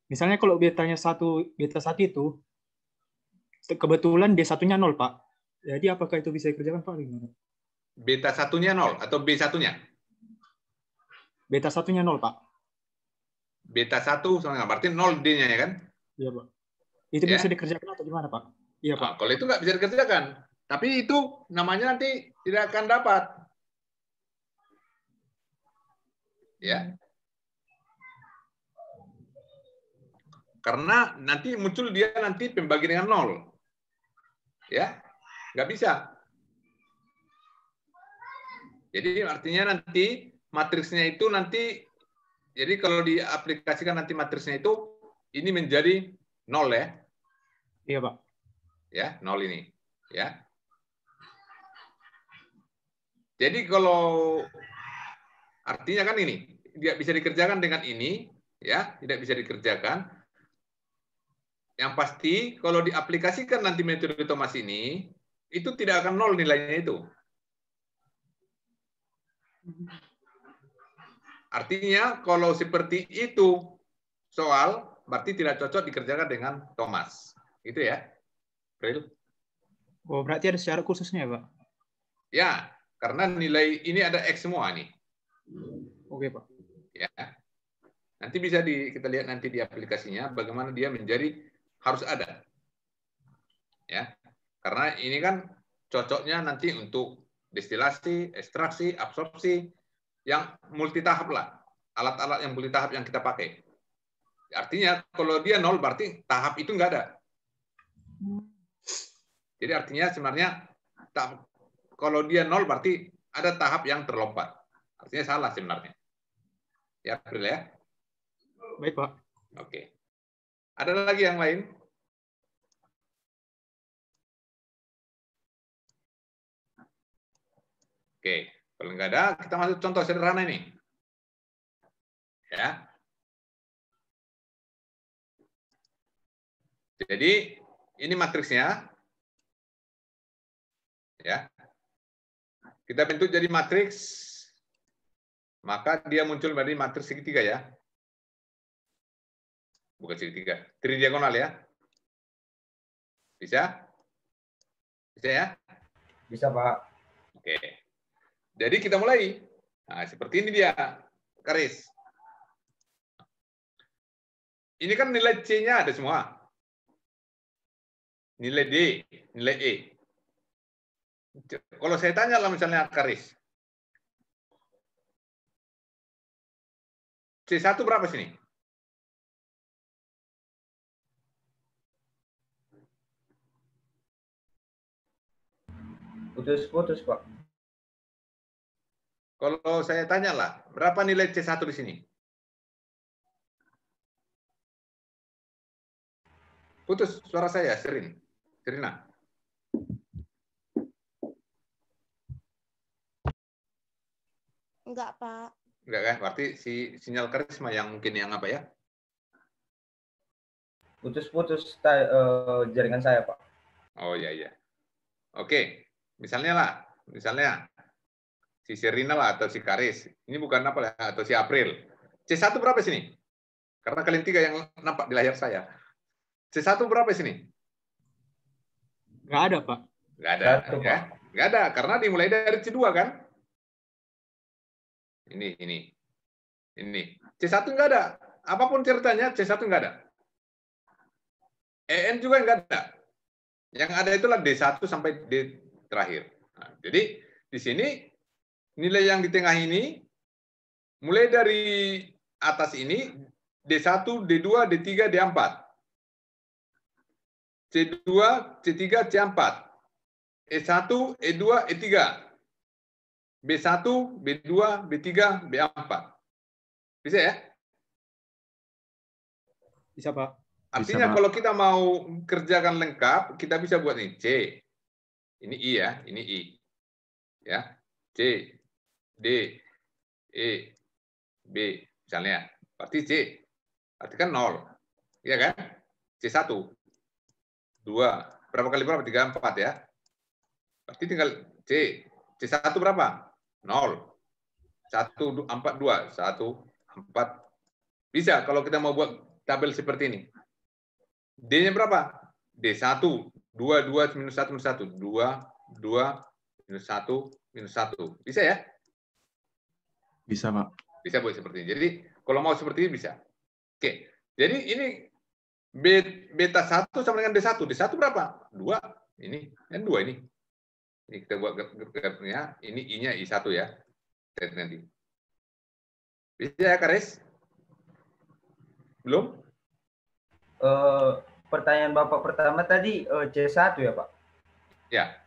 Speaker 5: Misalnya kalau beta 1 itu, kebetulan D1-nya 0, Pak. Jadi apakah itu bisa dikerjakan, Pak?
Speaker 1: Beta 1-nya 0 atau B1-nya?
Speaker 5: Beta 1-nya 0, Pak.
Speaker 1: Beta 1 sama berarti 0 D-nya ya kan?
Speaker 5: Iya, Pak. Itu bisa dikerjakan atau gimana, Pak? Iya, Pak.
Speaker 1: Nah, kalau itu nggak bisa dikerjakan. Tapi itu namanya nanti tidak akan dapat. Ya. Karena nanti muncul dia nanti pembagi dengan 0. Ya. Nggak bisa. Jadi artinya nanti matriksnya itu nanti, jadi kalau diaplikasikan nanti matriksnya itu, ini menjadi 0 ya.
Speaker 5: Iya, Pak.
Speaker 1: Ya, 0 ini. Ya. Jadi kalau artinya kan ini, tidak bisa dikerjakan dengan ini, ya, tidak bisa dikerjakan. Yang pasti kalau diaplikasikan nanti metode Thomas ini, itu tidak akan 0 nilainya itu. Artinya kalau seperti itu soal, berarti tidak cocok dikerjakan dengan Thomas. Gitu ya, April.
Speaker 5: Oh, berarti ada syarat khususnya, Pak?
Speaker 1: Ya, karena nilai ini ada X semua nih.
Speaker 5: Oke, Pak.
Speaker 1: Ya. Nanti bisa kita lihat nanti di aplikasinya bagaimana dia menjadi harus ada. Ya. Karena ini kan cocoknya nanti untuk destilasi, ekstraksi, absorpsi yang multitahap lah. Alat-alat yang multitahap yang kita pakai. Artinya kalau dia 0 berarti tahap itu nggak ada. Jadi artinya sebenarnya kalau dia 0 berarti ada tahap yang terlompat. Artinya salah sebenarnya. Ya, April ya.
Speaker 5: Baik, Pak.
Speaker 1: Oke. Ada lagi yang lain? Oke. Kalau nggak ada, kita masuk contoh sederhana ini. Ya. Jadi, ini matriksnya. Ya. Kita bentuk jadi matriks maka dia muncul dari matriks segitiga ya. Bukan segitiga, tridiagonal ya. Bisa? Bisa ya?
Speaker 2: Bisa, Pak.
Speaker 1: Oke. Jadi kita mulai. Nah, seperti ini dia, garis. Ini kan nilai C-nya ada semua. Nilai D, nilai E. Kalau saya tanya lah misalnya garis. C1 berapa sini?
Speaker 2: Putus-putus, Pak.
Speaker 1: Kalau saya tanya lah, berapa nilai C1 di sini? Putus suara saya, Serina.
Speaker 6: Enggak, Pak.
Speaker 1: Enggak kan? Berarti si sinyal karisma yang mungkin yang apa ya?
Speaker 2: Putus-putus jaringan saya, Pak.
Speaker 1: Oh iya. Oke, misalnya si Serina lah atau si Karis. Ini bukan apa lah, atau si April. C1 berapa sini? Karena kalian tiga yang nampak di layar saya. C1 berapa sini?
Speaker 5: Nggak ada, Pak.
Speaker 1: Nggak ada.
Speaker 2: Satu,
Speaker 1: Ya? Nggak ada, karena dimulai dari C2 kan? Ini. C1 nggak ada. Apapun ceritanya, C1 nggak ada. EN juga nggak ada. Yang ada itulah D1 sampai D terakhir. Nah, jadi di sini nilai yang di tengah ini mulai dari atas ini D1, D2, D3, D4. C2, C3, C4. E1, E2, E3. B1, B2, B3, B4. Bisa ya?
Speaker 5: Bisa, Pak.
Speaker 1: Artinya
Speaker 4: Pak.
Speaker 1: kalau kita mau kerjakan lengkap, kita bisa buat ini C. Ini I ya, ini I. Ya. C, D, E, B. Misalnya. Berarti C. Berarti kan 0. Iya kan? C1. 2. Berapa kali berapa? 3, 4 ya. Berarti tinggal C. C1 berapa? 0. 1, 4, 2. 1, 4. Bisa kalau kita mau buat tabel seperti ini. D-nya berapa? D1. 2, 2, minus 1, minus 1. 2, 2, minus 1, minus 1. Bisa ya?
Speaker 4: Bisa, Pak.
Speaker 1: Bisa buat seperti ini. Jadi, kalau mau seperti ini bisa. Oke. Jadi, ini beta 1 sama dengan D1. D1 berapa? 2. Ini. Dan 2 ini. Ini kita buat grafnya. Ini I-nya I1 ya. Lihat nanti. Bisa ya, Karis? Belum?
Speaker 2: Pertanyaan Bapak pertama tadi C1 ya, Pak?
Speaker 1: Ya.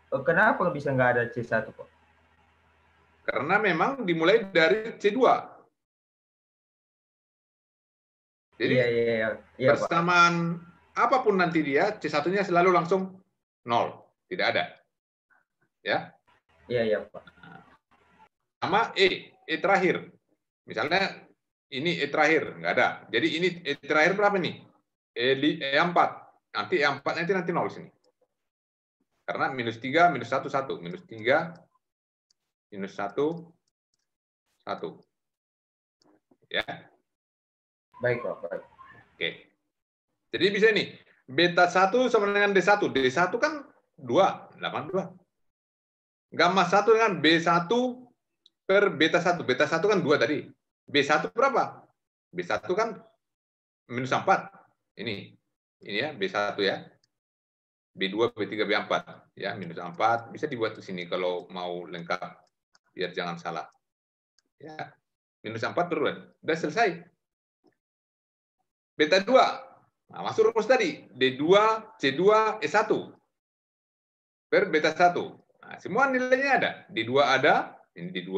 Speaker 2: Kenapa bisa nggak ada C1, Pak?
Speaker 1: Karena memang dimulai dari C2. Jadi
Speaker 2: Iya, Pak.
Speaker 1: bersamaan apapun nanti dia, C1-nya selalu langsung 0. Tidak ada. Ya.
Speaker 2: Iya, Pak.
Speaker 1: Sama E terakhir. Misalnya ini E terakhir, nggak ada. Jadi ini E terakhir berapa nih? E4. Nanti E4 nanti 0 sini. Karena minus 3, minus 1, 1. Minus 3, minus 1, 1. Ya.
Speaker 2: Baik, Pak. Baik.
Speaker 1: Oke. Jadi bisa ini. Beta 1 sama dengan D1. D1 kan 2, 82. Gamma 1 dengan B1 per beta 1. Beta 1 kan 2 tadi. B1 berapa? B1 kan minus 4. Ini ya, B1 ya. B2, B3, B4. Ya, minus 4. Bisa dibuat di sini kalau mau lengkap. Biar jangan salah. Ya. Minus 4 turun. Udah selesai. Beta 2. Nah, masuk rumus tadi. D2, C2, E1. Per beta 1. Nah, semua nilainya ada. D2 ada. Ini D2.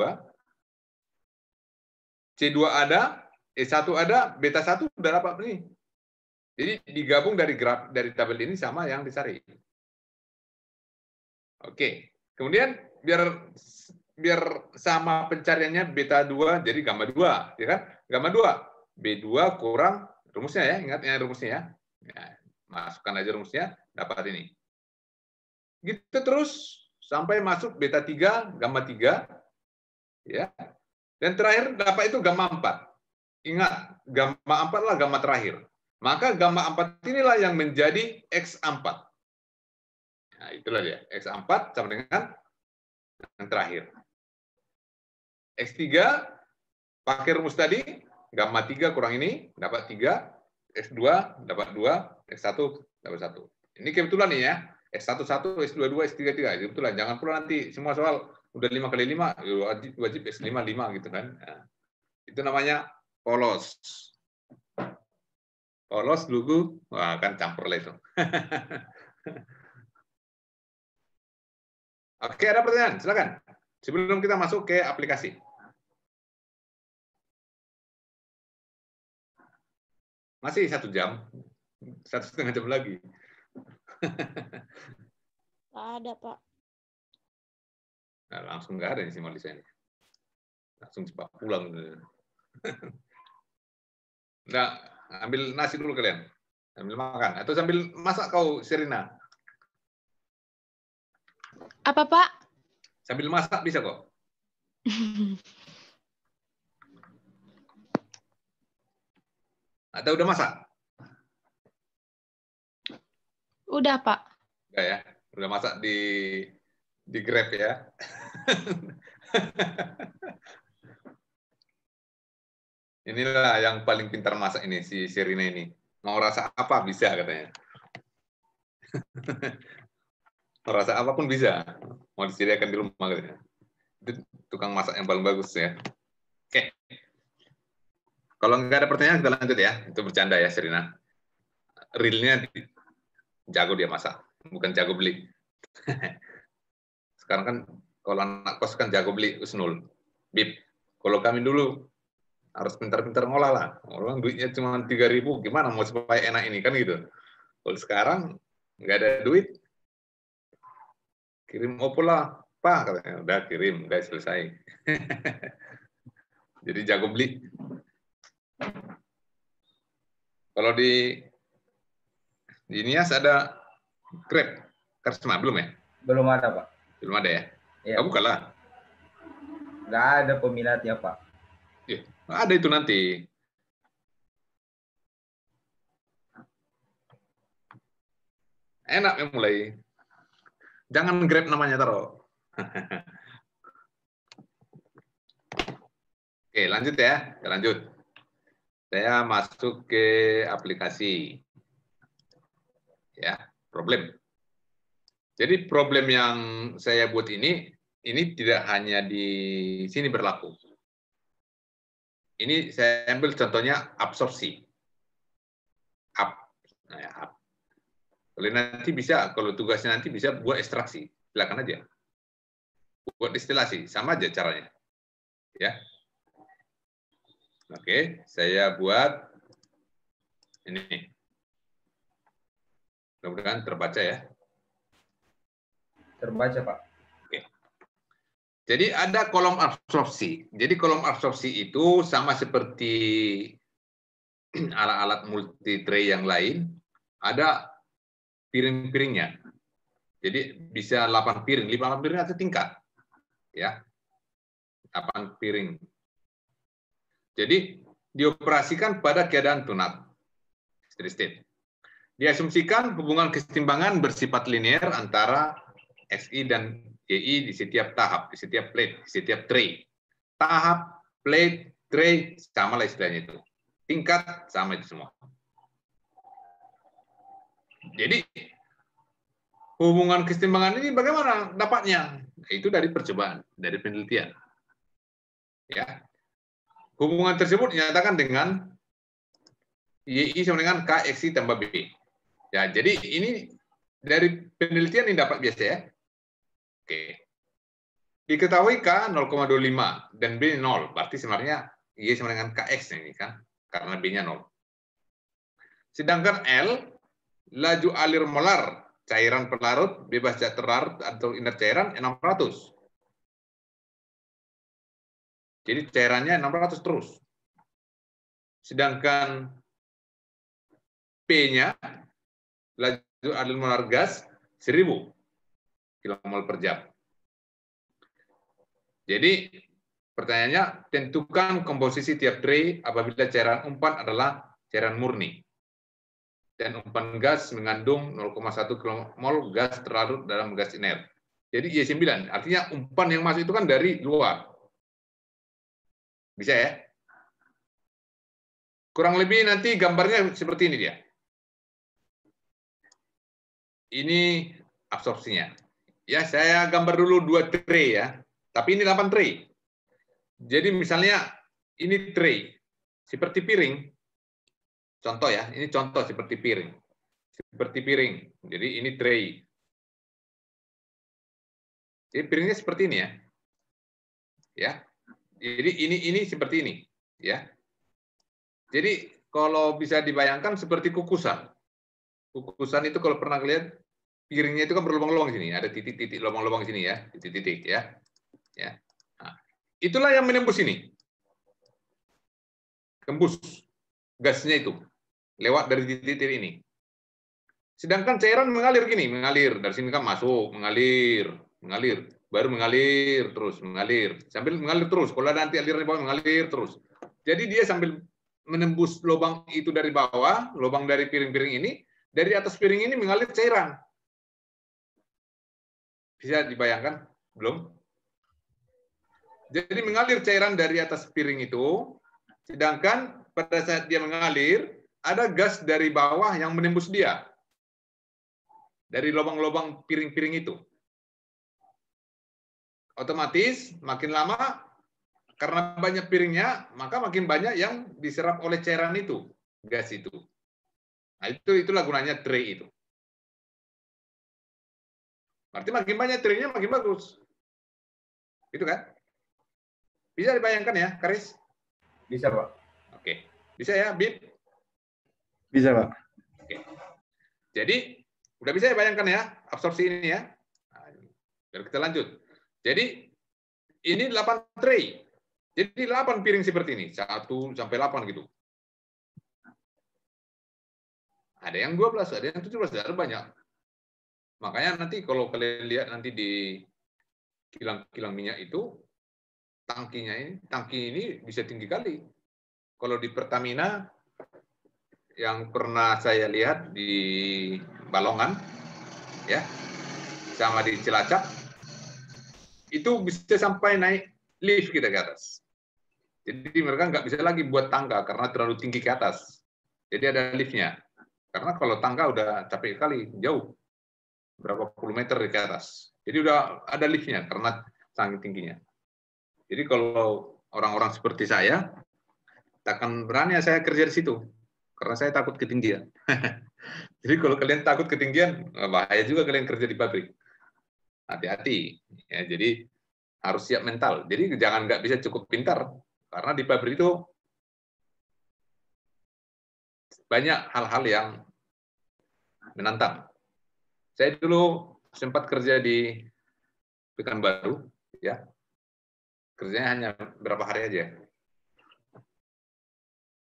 Speaker 1: C2 ada. E1 ada. Beta 1 udah dapat nih. Jadi digabung dari graf dari tabel ini sama yang dicari. Oke. Kemudian biar sama pencariannya beta 2 jadi gamma 2, ya kan? Gamma 2 B2 kurang rumusnya ya, ingat ya rumusnya ya. Ya, masukkan aja rumusnya, dapat ini. Gitu terus sampai masuk beta 3, gamma 3 ya. Dan terakhir dapat itu gamma 4. Ingat, gamma 4 lah gamma terakhir. Maka gamma 4 inilah yang menjadi X4. Nah, itulah dia. X4 sama dengan yang terakhir. X3 pakai rumus tadi, gamma 3 kurang ini dapat 3, X2 dapat 2, X1 dapat 1. Ini kebetulan nih ya. X1 1, X2 2, X3 3. Kebetulan. Jangan pula nanti semua soal udah 5 kali 5, wajib X5 5 gitu kan. Nah, itu namanya polos. Polos dulu, wah kan campur lah itu. Oke, ada pertanyaan? Silakan. Sebelum kita masuk ke aplikasi. Masih 1 jam, 1,5 jam lagi.
Speaker 6: Ada, Pak.
Speaker 1: Nah, langsung nggak ada nih simak desain. Langsung cepat pulang. Nah, ambil nasi dulu kalian. Sambil makan. Atau sambil masak kau, Serina.
Speaker 3: Apa, Pak?
Speaker 1: Sambil masak bisa kok. Atau udah masak?
Speaker 3: Udah, Pak.
Speaker 1: Udah ya. Udah masak di Grab ya. Inilah yang paling pintar masak ini, si Serina ini. Mau rasa apa bisa katanya. Mau rasa apapun bisa. Mau disediakan di rumah katanya. Itu tukang masak yang paling bagus ya. Oke. Kalau nggak ada pertanyaan kita lanjut ya. Itu bercanda ya Serina. Realnya jago dia masak, bukan jago beli. Sekarang kan kalau anak kos kan jago beli usnul. Bib. Kalau kami dulu harus pintar-pintar ngolah lah. Orang duitnya cuma 3.000, gimana mau supaya enak ini kan gitu. Kalau sekarang nggak ada duit, kirim opo lah, Pak katanya. Udah kirim, udah selesai. Jadi jago beli. Kalau di Nias ada Grab, Karsma belum ya?
Speaker 2: Belum ada, Pak.
Speaker 1: Belum ada ya?
Speaker 2: Ya,
Speaker 1: Kamu kalah.
Speaker 2: nggak ada peminatnya, Pak.
Speaker 1: Ya, ada itu nanti. Enak ya mulai. Jangan Grab namanya taruh. Oke, lanjut ya. Kita lanjut. Saya masuk ke aplikasi. Ya, problem. Jadi problem yang saya buat ini tidak hanya di sini berlaku. Ini saya ambil contohnya absorpsi. Kalau nanti bisa, kalau tugasnya nanti bisa buat ekstraksi, silakan aja. Buat distilasi, sama aja caranya. Ya. Oke, saya buat ini. Mudah-mudahan terbaca ya.
Speaker 2: Terbaca, Pak.
Speaker 1: Oke. Jadi ada kolom absorpsi. Jadi kolom absorpsi itu sama seperti alat-alat multi tray yang lain, ada piring-piringnya. Jadi bisa 8 piring, 5 piring atau tingkat. Ya. 8 piring. Jadi dioperasikan pada keadaan tunat. Steady state. Diasumsikan hubungan kesetimbangan bersifat linear antara XI dan YI di setiap tahap, di setiap plate, di setiap tray. Tahap, plate, tray, sama lah istilahnya itu. Tingkat, sama itu semua. Jadi, hubungan kesetimbangan ini bagaimana dapatnya? Itu dari percobaan, dari penelitian. Ya. Hubungan tersebut dinyatakan dengan YI sama dengan KXI tambah B. Ya, jadi ini dari penelitian ini dapat biasa ya. Oke. Diketahui K 0,25 dan B 0. Berarti sebenarnya Y sama dengan KX ini kan. Karena B-nya 0. Sedangkan L, laju alir molar cairan pelarut bebas zat terlarut atau inert cairan 600. Jadi cairannya 600 terus. Sedangkan P-nya, laju alir molar gas, 1000 kmol per jam. Jadi Pertanyaannya, tentukan komposisi tiap tray apabila cairan umpan adalah cairan murni. Dan umpan gas mengandung 0,1 mol gas terlarut dalam gas inert. Jadi Y9, artinya umpan yang masuk itu kan dari luar. Bisa ya? Kurang lebih nanti gambarnya seperti ini dia. Ini absorpsinya. Ya, saya gambar dulu 2 tray ya. Tapi ini 8 tray. Jadi misalnya ini tray seperti piring. Contoh ya, ini contoh seperti piring. Seperti piring. Jadi ini tray. Jadi piringnya seperti ini ya. Ya. Jadi ini seperti ini, ya. Jadi kalau bisa dibayangkan seperti kukusan. Kukusan itu kalau pernah lihat piringnya itu kan berlubang-lubang sini, ada titik-titik lubang-lubang sini ya, titik-titik ya. Ya. Nah, itulah yang menembus ini. Tembus gasnya itu lewat dari titik-titik ini. Sedangkan cairan mengalir gini, mengalir dari sini kan masuk, mengalir, baru mengalir terus, sambil mengalir terus. Kalau ada nanti aliran di bawah mengalir terus. Jadi dia sambil menembus lubang itu dari bawah, lubang dari piring-piring ini, dari atas piring ini mengalir cairan. Bisa dibayangkan? Belum? Jadi mengalir cairan dari atas piring itu, sedangkan pada saat dia mengalir, ada gas dari bawah yang menembus dia. Dari lubang-lubang piring-piring itu. Otomatis makin lama, karena banyak piringnya, maka makin banyak yang diserap oleh cairan itu, gas itu. Nah, itulah gunanya tray itu. Berarti makin banyak traynya makin bagus. Itu kan? Bisa dibayangkan ya, Karis?
Speaker 2: Bisa, Pak.
Speaker 1: Oke. Bisa ya, Bib?
Speaker 4: Bisa, Pak.
Speaker 1: Oke. Jadi, udah bisa dibayangkan ya, absorpsi ini ya. Nah, biar kita lanjut. Jadi, ini 8 tray. Jadi 8 piring seperti ini, 1 sampai 8 gitu. Ada yang 12, ada yang 17, ada banyak. Makanya nanti kalau kalian lihat nanti di kilang minyak itu, tangki ini bisa tinggi kali. Kalau di Pertamina, yang pernah saya lihat di Balongan, ya, sama di Cilacap, itu bisa sampai naik lift kita ke atas. Jadi mereka nggak bisa lagi buat tangga karena terlalu tinggi ke atas. Jadi ada liftnya. Karena kalau tangga udah capek kali, jauh. Berapa puluh meter ke atas. Jadi udah ada liftnya karena saking tingginya. Jadi kalau orang-orang seperti saya, takkan berani saya kerja di situ. Karena saya takut ketinggian. Jadi kalau kalian takut ketinggian, bahaya juga kalian kerja di pabrik. Hati-hati. Ya, jadi harus siap mental. Jadi jangan nggak bisa cukup pintar. Karena di pabrik itu banyak hal-hal yang menantang. Saya dulu sempat kerja di Pekanbaru, ya. Kerjanya hanya berapa hari aja.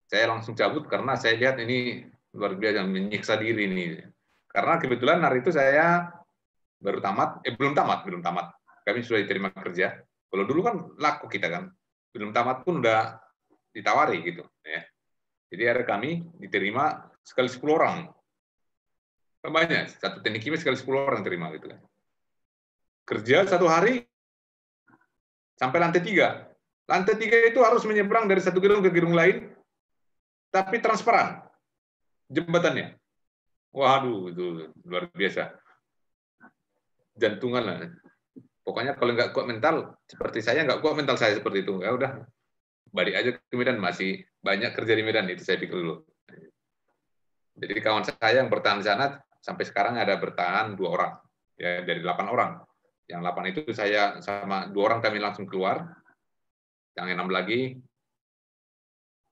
Speaker 1: Saya langsung cabut karena saya lihat ini luar biasa menyiksa diri ini. Karena kebetulan hari itu saya baru tamat, belum tamat. Kami sudah diterima kerja. Kalau dulu kan laku kita kan, belum tamat pun udah ditawari gitu. Ya. Jadi ada kami diterima sekali 10 orang. Banyak, satu teknik kimia sekali 10 orang terima gitu kan. Kerja 1 hari sampai lantai 3. Lantai 3 itu harus menyeberang dari satu gedung ke gedung lain, tapi transparan jembatannya. Waduh, itu luar biasa. Jantungan lah. Pokoknya kalau nggak kuat mental, seperti saya nggak kuat mental saya seperti itu. Ya udah, balik aja ke Medan, masih banyak kerja di Medan, itu saya pikir dulu. Jadi kawan saya yang bertahan di sana, sampai sekarang ada bertahan 2 orang, ya dari 8 orang. Yang 8 itu saya sama 2 orang kami langsung keluar, yang 6 lagi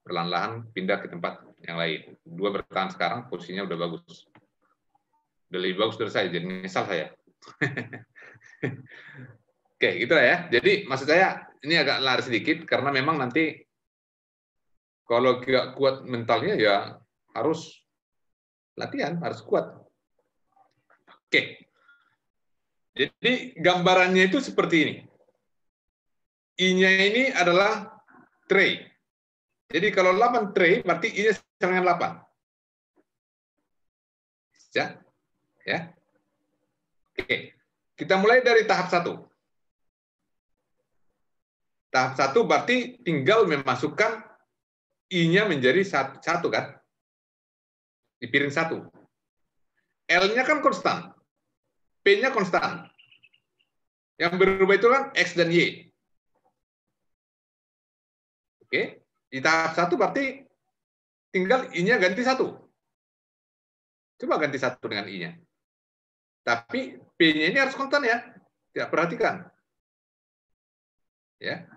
Speaker 1: perlahan-lahan pindah ke tempat yang lain. 2 bertahan sekarang, posisinya udah bagus. Udah lebih bagus dari saya, jadi nyesal saya. Oke, gitu lah ya. Jadi maksud saya ini agak lari sedikit karena memang nanti kalau nggak kuat mentalnya ya harus latihan, harus kuat. Oke. Jadi gambarannya itu seperti ini. I-nya ini adalah tray. Jadi kalau 8 tray, berarti I-nya sama dengan 8. Ya. Oke. Kita mulai dari tahap 1. Tahap 1 berarti tinggal memasukkan I-nya menjadi 1 kan? Di piring 1. L-nya kan konstan. P-nya konstan. Yang berubah itu kan X dan Y. Oke. Di tahap 1 berarti tinggal I-nya ganti 1. Coba ganti 1 dengan I-nya. Tapi P-nya ini harus konstan ya. Tidak, perhatikan. Ya.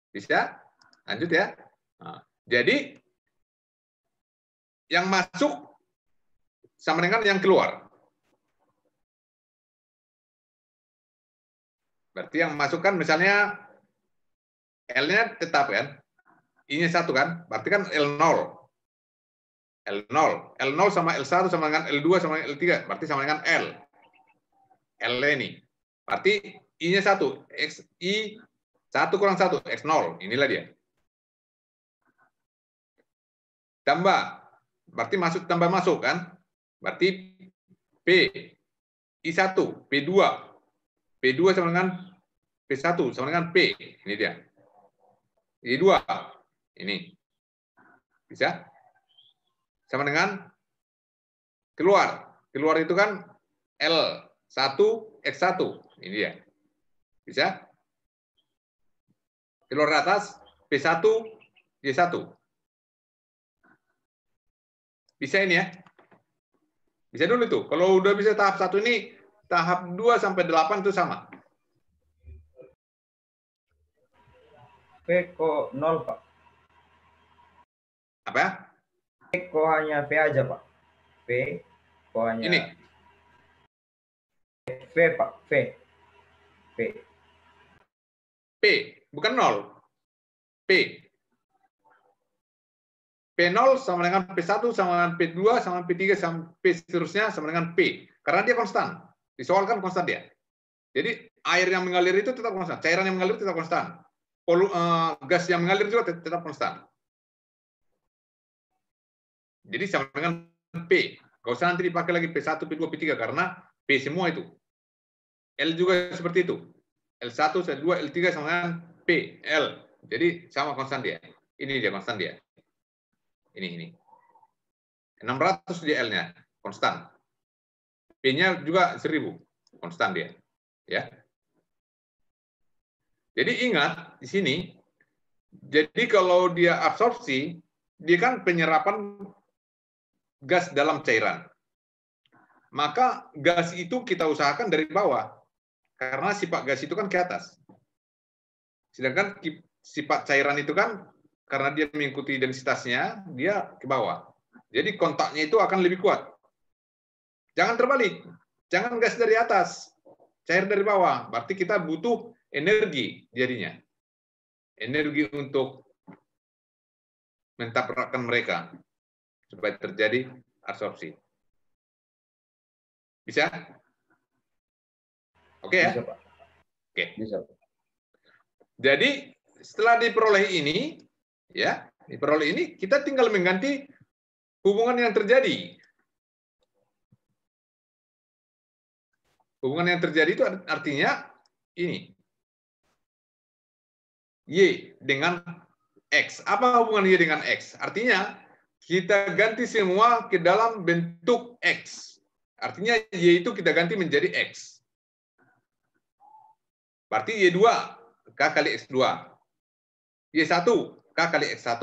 Speaker 1: Bisa? Lanjut ya. Nah, jadi yang masuk sama dengan yang keluar. Berarti yang masuk kan misalnya L-nya tetap kan? I-nya 1 kan? Berarti kan L0. L0. L0 sama L1 sama dengan L2 sama dengan L3. Berarti sama dengan L. L ini. Berarti I-nya 1. X, I 1 kurang 1. X0. Inilah dia. Tambah. Berarti tambah masuk kan? Berarti P. I1. P2. P2 sama dengan P1 sama dengan P. Ini dia. I2. Ini. Bisa? Sama dengan keluar. Keluar itu kan L1, X1. Ini dia. Bisa? Keluar atas, P1, Y1. Bisa ini ya? Bisa dulu itu. Kalau udah bisa tahap 1 ini, tahap 2 sampai 8 itu sama.
Speaker 2: P kok 0, Pak?
Speaker 1: Apa ya?
Speaker 2: P kok hanya P aja, Pak? P kok hanya...
Speaker 1: Ini.
Speaker 2: V, Pak. V.
Speaker 1: P, bukan 0. P. P0 sama dengan P1, sama dengan P2, sama dengan P3, sampai seterusnya sama dengan P. Karena dia konstan. Di soal kan konstan dia. Jadi air yang mengalir itu tetap konstan. Cairan yang mengalir tetap konstan. Gas yang mengalir juga tetap konstan. Jadi sama dengan P. Gak usah nanti dipakai lagi P1, P2, P3 karena P semua itu. L juga seperti itu. L1, L2, L3 sama dengan P, L. Jadi sama konstan dia. Ini dia konstan dia. Ini. 600 dia L-nya, konstan. P-nya juga 1000, konstan dia. Ya. Jadi ingat di sini, jadi kalau dia absorpsi, dia kan penyerapan gas dalam cairan. Maka gas itu kita usahakan dari bawah. Karena sifat gas itu kan ke atas. Sedangkan sifat cairan itu kan karena dia mengikuti densitasnya, dia ke bawah. Jadi kontaknya itu akan lebih kuat. Jangan terbalik. Jangan gas dari atas, cair dari bawah. Berarti kita butuh energi jadinya. Energi untuk mentaprakkan mereka supaya terjadi absorpsi. Bisa? Oke ya?
Speaker 2: Bisa, Pak.
Speaker 1: Oke.
Speaker 2: Bisa, Pak.
Speaker 1: Jadi setelah diperoleh ini, ya, diperoleh ini, kita tinggal mengganti hubungan yang terjadi. Hubungan yang terjadi itu artinya ini. Y dengan X. Apa hubungan Y dengan X? Artinya kita ganti semua ke dalam bentuk X. Artinya Y itu kita ganti menjadi X. Berarti Y2 K kali X2. Y1 K kali X1.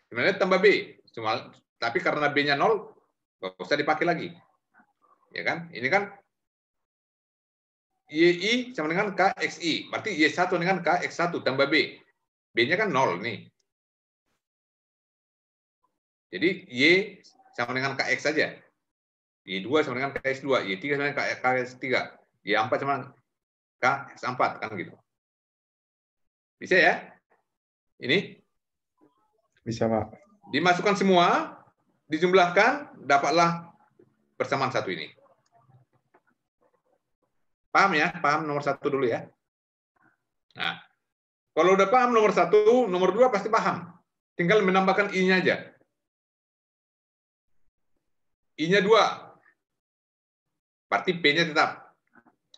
Speaker 1: Sebenarnya tambah B. Tapi karena B-nya 0, nggak usah dipakai lagi. Ya kan? Ini kan YI sama dengan KXI. Berarti Y1 dengan KX1 tambah B. B-nya kan 0 nih. Jadi Y sama dengan KX saja. Y2 sama dengan KX2. Y3 sama dengan KX3. Y4 sama dengan KX4. Kan gitu. Bisa ya? Ini?
Speaker 4: Bisa, Pak.
Speaker 1: Dimasukkan semua, dijumlahkan, dapatlah persamaan satu ini. Paham ya? Paham nomor 1 dulu ya. Nah, kalau udah paham nomor 1, nomor 2 pasti paham. Tinggal menambahkan I-nya aja. I-nya 2. Berarti P-nya tetap.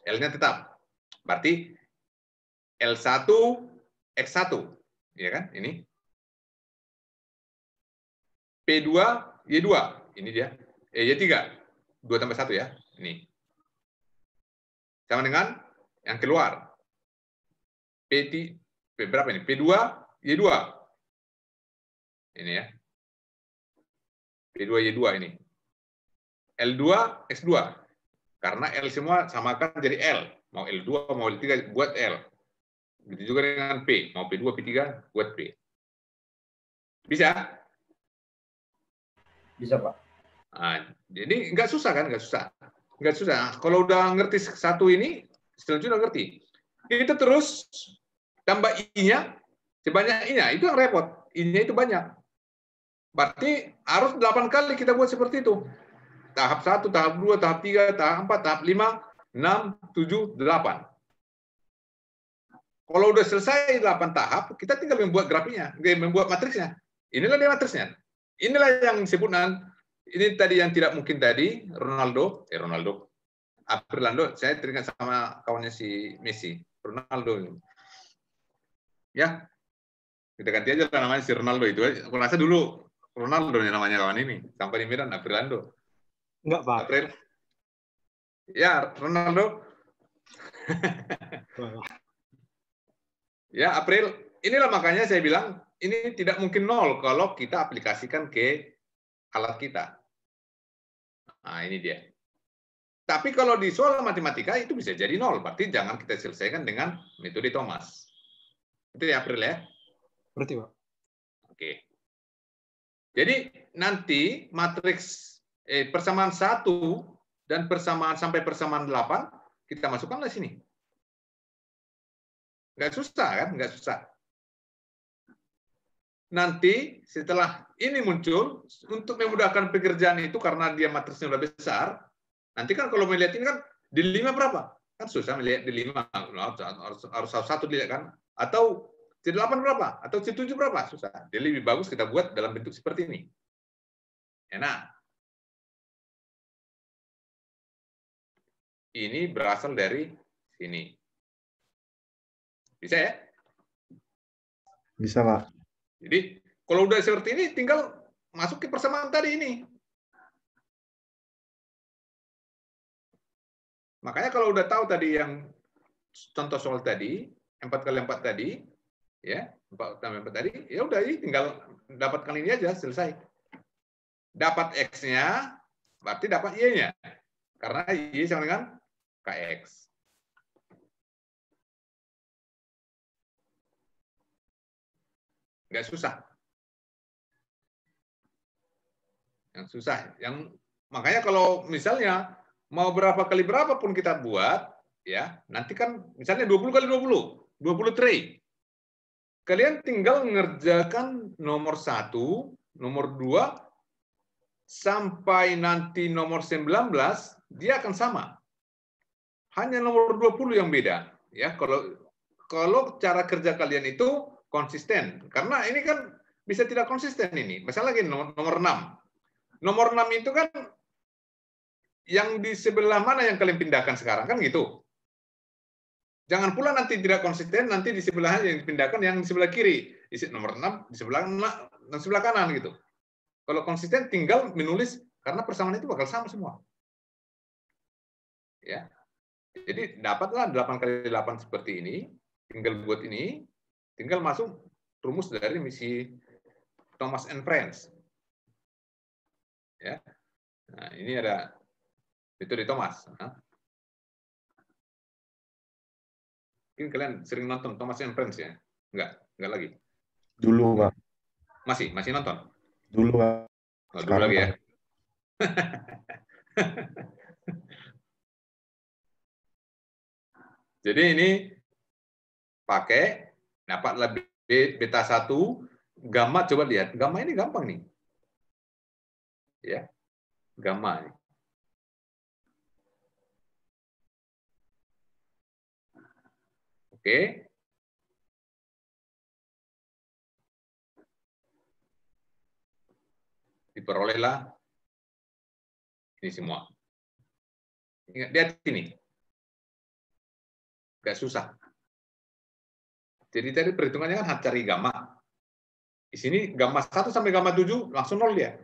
Speaker 1: L-nya tetap. Berarti L1 X1. Ya kan? Ini. P2 Y2. Ini dia. Y3. 2 tambah 1 ya. Ini. Sama dengan yang keluar. P berapa ini? P2 Y2. Ini ya. P2 Y2 ini. L2 X2. Karena L semua samakan jadi L. Mau L2, mau L3 buat L. Begitu juga dengan P. Mau P2, P3 buat P. Bisa?
Speaker 2: Bisa, Pak.
Speaker 1: Nah, jadi nggak susah kan? Nggak susah. Nggak susah. Kalau udah ngerti 1 ini, selanjutnya udah ngerti. Kita terus tambah I-nya, sebanyak I-nya. Itu yang repot. I-nya itu banyak. Berarti harus 8 kali kita buat seperti itu. Tahap 1, tahap 2, tahap 3, tahap 4, tahap 5, 6, 7, 8. Kalau udah selesai 8 tahap, kita tinggal membuat grafiknya, membuat matriksnya. Inilah dia matriksnya. Inilah yang disebutkan, ini tadi yang tidak mungkin tadi, Ronaldo, Aprilando, saya teringat sama kawannya si Messi, Ronaldo. Ya, kita ganti aja namanya si Ronaldo itu. Aku rasa dulu Ronaldo namanya kawan ini, sampai di Milan, Aprilando.
Speaker 5: Enggak, Pak.
Speaker 1: April. Ya, Ronaldo. Ya, April. Inilah makanya saya bilang, ini tidak mungkin 0 kalau kita aplikasikan ke alat kita. Nah, ini dia. Tapi kalau di soal matematika itu bisa jadi 0. Berarti jangan kita selesaikan dengan metode Thomas. Itu ya, April ya?
Speaker 5: Berarti, Pak.
Speaker 1: Oke. Jadi nanti matriks persamaan 1 dan persamaan sampai persamaan 8 kita masukkanlah sini. Nggak susah kan? Nggak susah. Nanti setelah ini muncul, untuk memudahkan pekerjaan itu karena dia matriksnya udah besar, nanti kan kalau melihat ini kan di 5 berapa? Kan susah melihat di 5, harus satu dilihat kan? Atau di 8 berapa? Atau di 7 berapa? Susah. Jadi lebih bagus kita buat dalam bentuk seperti ini. Enak. Ini berasal dari sini. Bisa ya?
Speaker 4: Bisa, Pak.
Speaker 1: Jadi kalau udah seperti ini, tinggal masuk ke persamaan tadi ini. Makanya kalau udah tahu tadi yang contoh soal tadi, 4 kali 4 tadi, ya 4 tambah 4 tadi, ya udah ini tinggal dapatkan ini aja, selesai. Dapat X-nya, berarti dapat Y-nya. Karena Y sama dengan KX. Nggak susah. Yang susah. Makanya kalau misalnya mau berapa kali berapa pun kita buat, ya nanti kan misalnya 20 kali 20 tray. Kalian tinggal mengerjakan nomor 1, nomor 2, sampai nanti nomor 19, dia akan sama. Hanya nomor 20 yang beda. Ya, kalau cara kerja kalian itu konsisten. Karena ini kan bisa tidak konsisten ini. Misalnya lagi nomor 6. Nomor 6 itu kan yang di sebelah mana yang kalian pindahkan sekarang, kan gitu. Jangan pula nanti tidak konsisten, nanti di sebelahnya yang dipindahkan yang di sebelah kiri. Di nomor 6, di sebelah kanan gitu. Kalau konsisten tinggal menulis, karena persamaan itu bakal sama semua. Ya. Jadi dapatlah 8 kali 8 seperti ini, tinggal buat ini, tinggal masuk rumus dari misi Thomas and Friends. Ya. Nah, ini ada metode Thomas. Mungkin kalian sering nonton Thomas and Friends ya? Enggak lagi.
Speaker 4: Dulu, Pak.
Speaker 1: Masih nonton?
Speaker 4: Dulu, Pak.
Speaker 1: Oh, dulu lagi ya. Jadi ini pakai dapatlah beta 1, gamma, coba lihat. Gamma ini gampang nih. Ya. Gamma. Oke. Diperolehlah ini semua. Ingat, lihat ini. Gak susah. Jadi tadi perhitungannya kan cari gamma. Di sini gamma 1 sampai gamma 7 langsung 0 dia.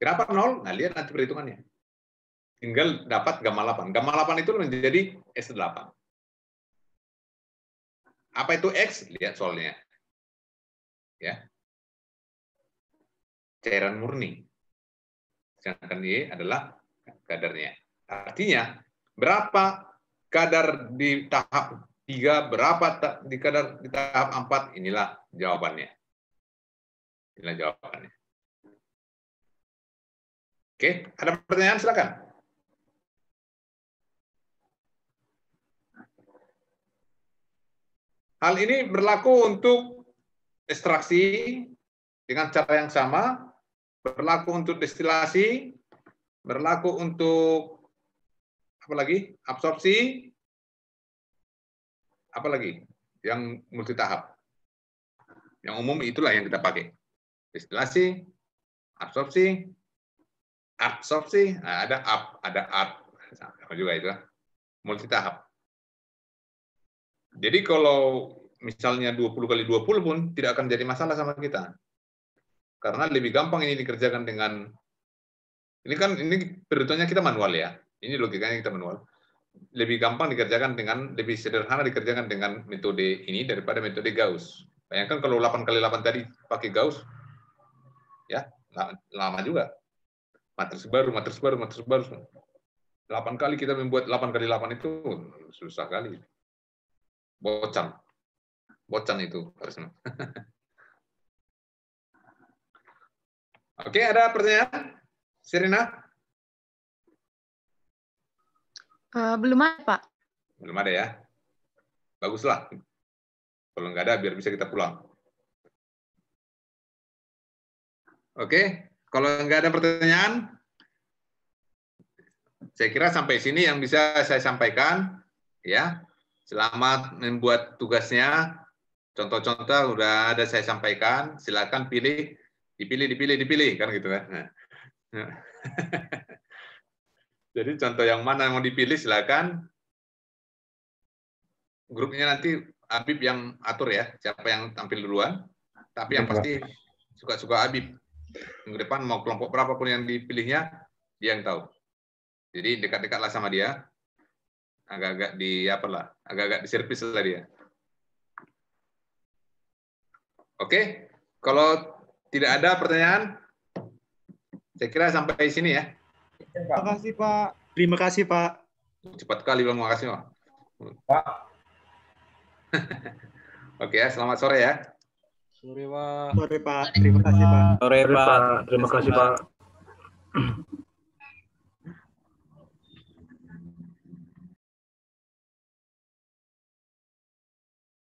Speaker 1: Kenapa 0? Nah, lihat nanti perhitungannya. Tinggal dapat gamma 8. Gamma 8 itu menjadi S8. Apa itu X? Lihat soalnya. Ya. Cairan murni. Sedangkan Y adalah kadarnya. Artinya, berapa kadar di tahap 3, berapa di kadar di tahap 4, inilah jawabannya. Inilah jawabannya. Oke, ada pertanyaan silakan. Hal ini berlaku untuk ekstraksi dengan cara yang sama, berlaku untuk destilasi, berlaku untuk apa lagi? Absorpsi, apa lagi? Yang multitahap. Yang umum itulah yang kita pakai. Destilasi, absorpsi, nah, ada art, sama juga itu, multitahap. Jadi kalau misalnya 20 kali 20 pun tidak akan jadi masalah sama kita. Karena lebih gampang ini dikerjakan dengan, ini perhitungannya kita manual ya. Ini logikanya kita manual. Lebih gampang dikerjakan dengan, lebih sederhana dikerjakan dengan metode ini daripada metode Gauss. Bayangkan kalau 8 kali 8 tadi pakai Gauss, ya lama juga. Matriks baru. 8 kali kita membuat 8 kali 8 itu susah kali. Bocan itu harusnya. Oke, ada pertanyaan? Serena?
Speaker 3: Belum ada, Pak.
Speaker 1: Belum ada ya? Baguslah. Kalau nggak ada, biar bisa kita pulang. Oke, kalau nggak ada pertanyaan, saya kira sampai sini yang bisa saya sampaikan. Ya, selamat membuat tugasnya. Contoh-contoh udah ada saya sampaikan. Silakan pilih, dipilih, kan gitu kan. Nah. Jadi contoh yang mana yang mau dipilih silakan. Grupnya nanti Habib yang atur ya, siapa yang tampil duluan. Tapi yang pasti suka-suka Habib. Minggu depan mau kelompok berapapun yang dipilihnya, dia yang tahu. Jadi dekat-dekatlah sama dia. Agak-agak diservis lah dia. Oke, kalau tidak ada pertanyaan, saya kira sampai sini ya.
Speaker 2: Terima kasih, Pak.
Speaker 5: Terima kasih, Pak.
Speaker 1: Cepat kali, Bang. Makasih,
Speaker 2: Pak.
Speaker 1: Oke ya, selamat sore ya.
Speaker 5: Sore, Pak. Terima kasih, Pak.
Speaker 6: Sore, Pak. Terima kasih, Pak.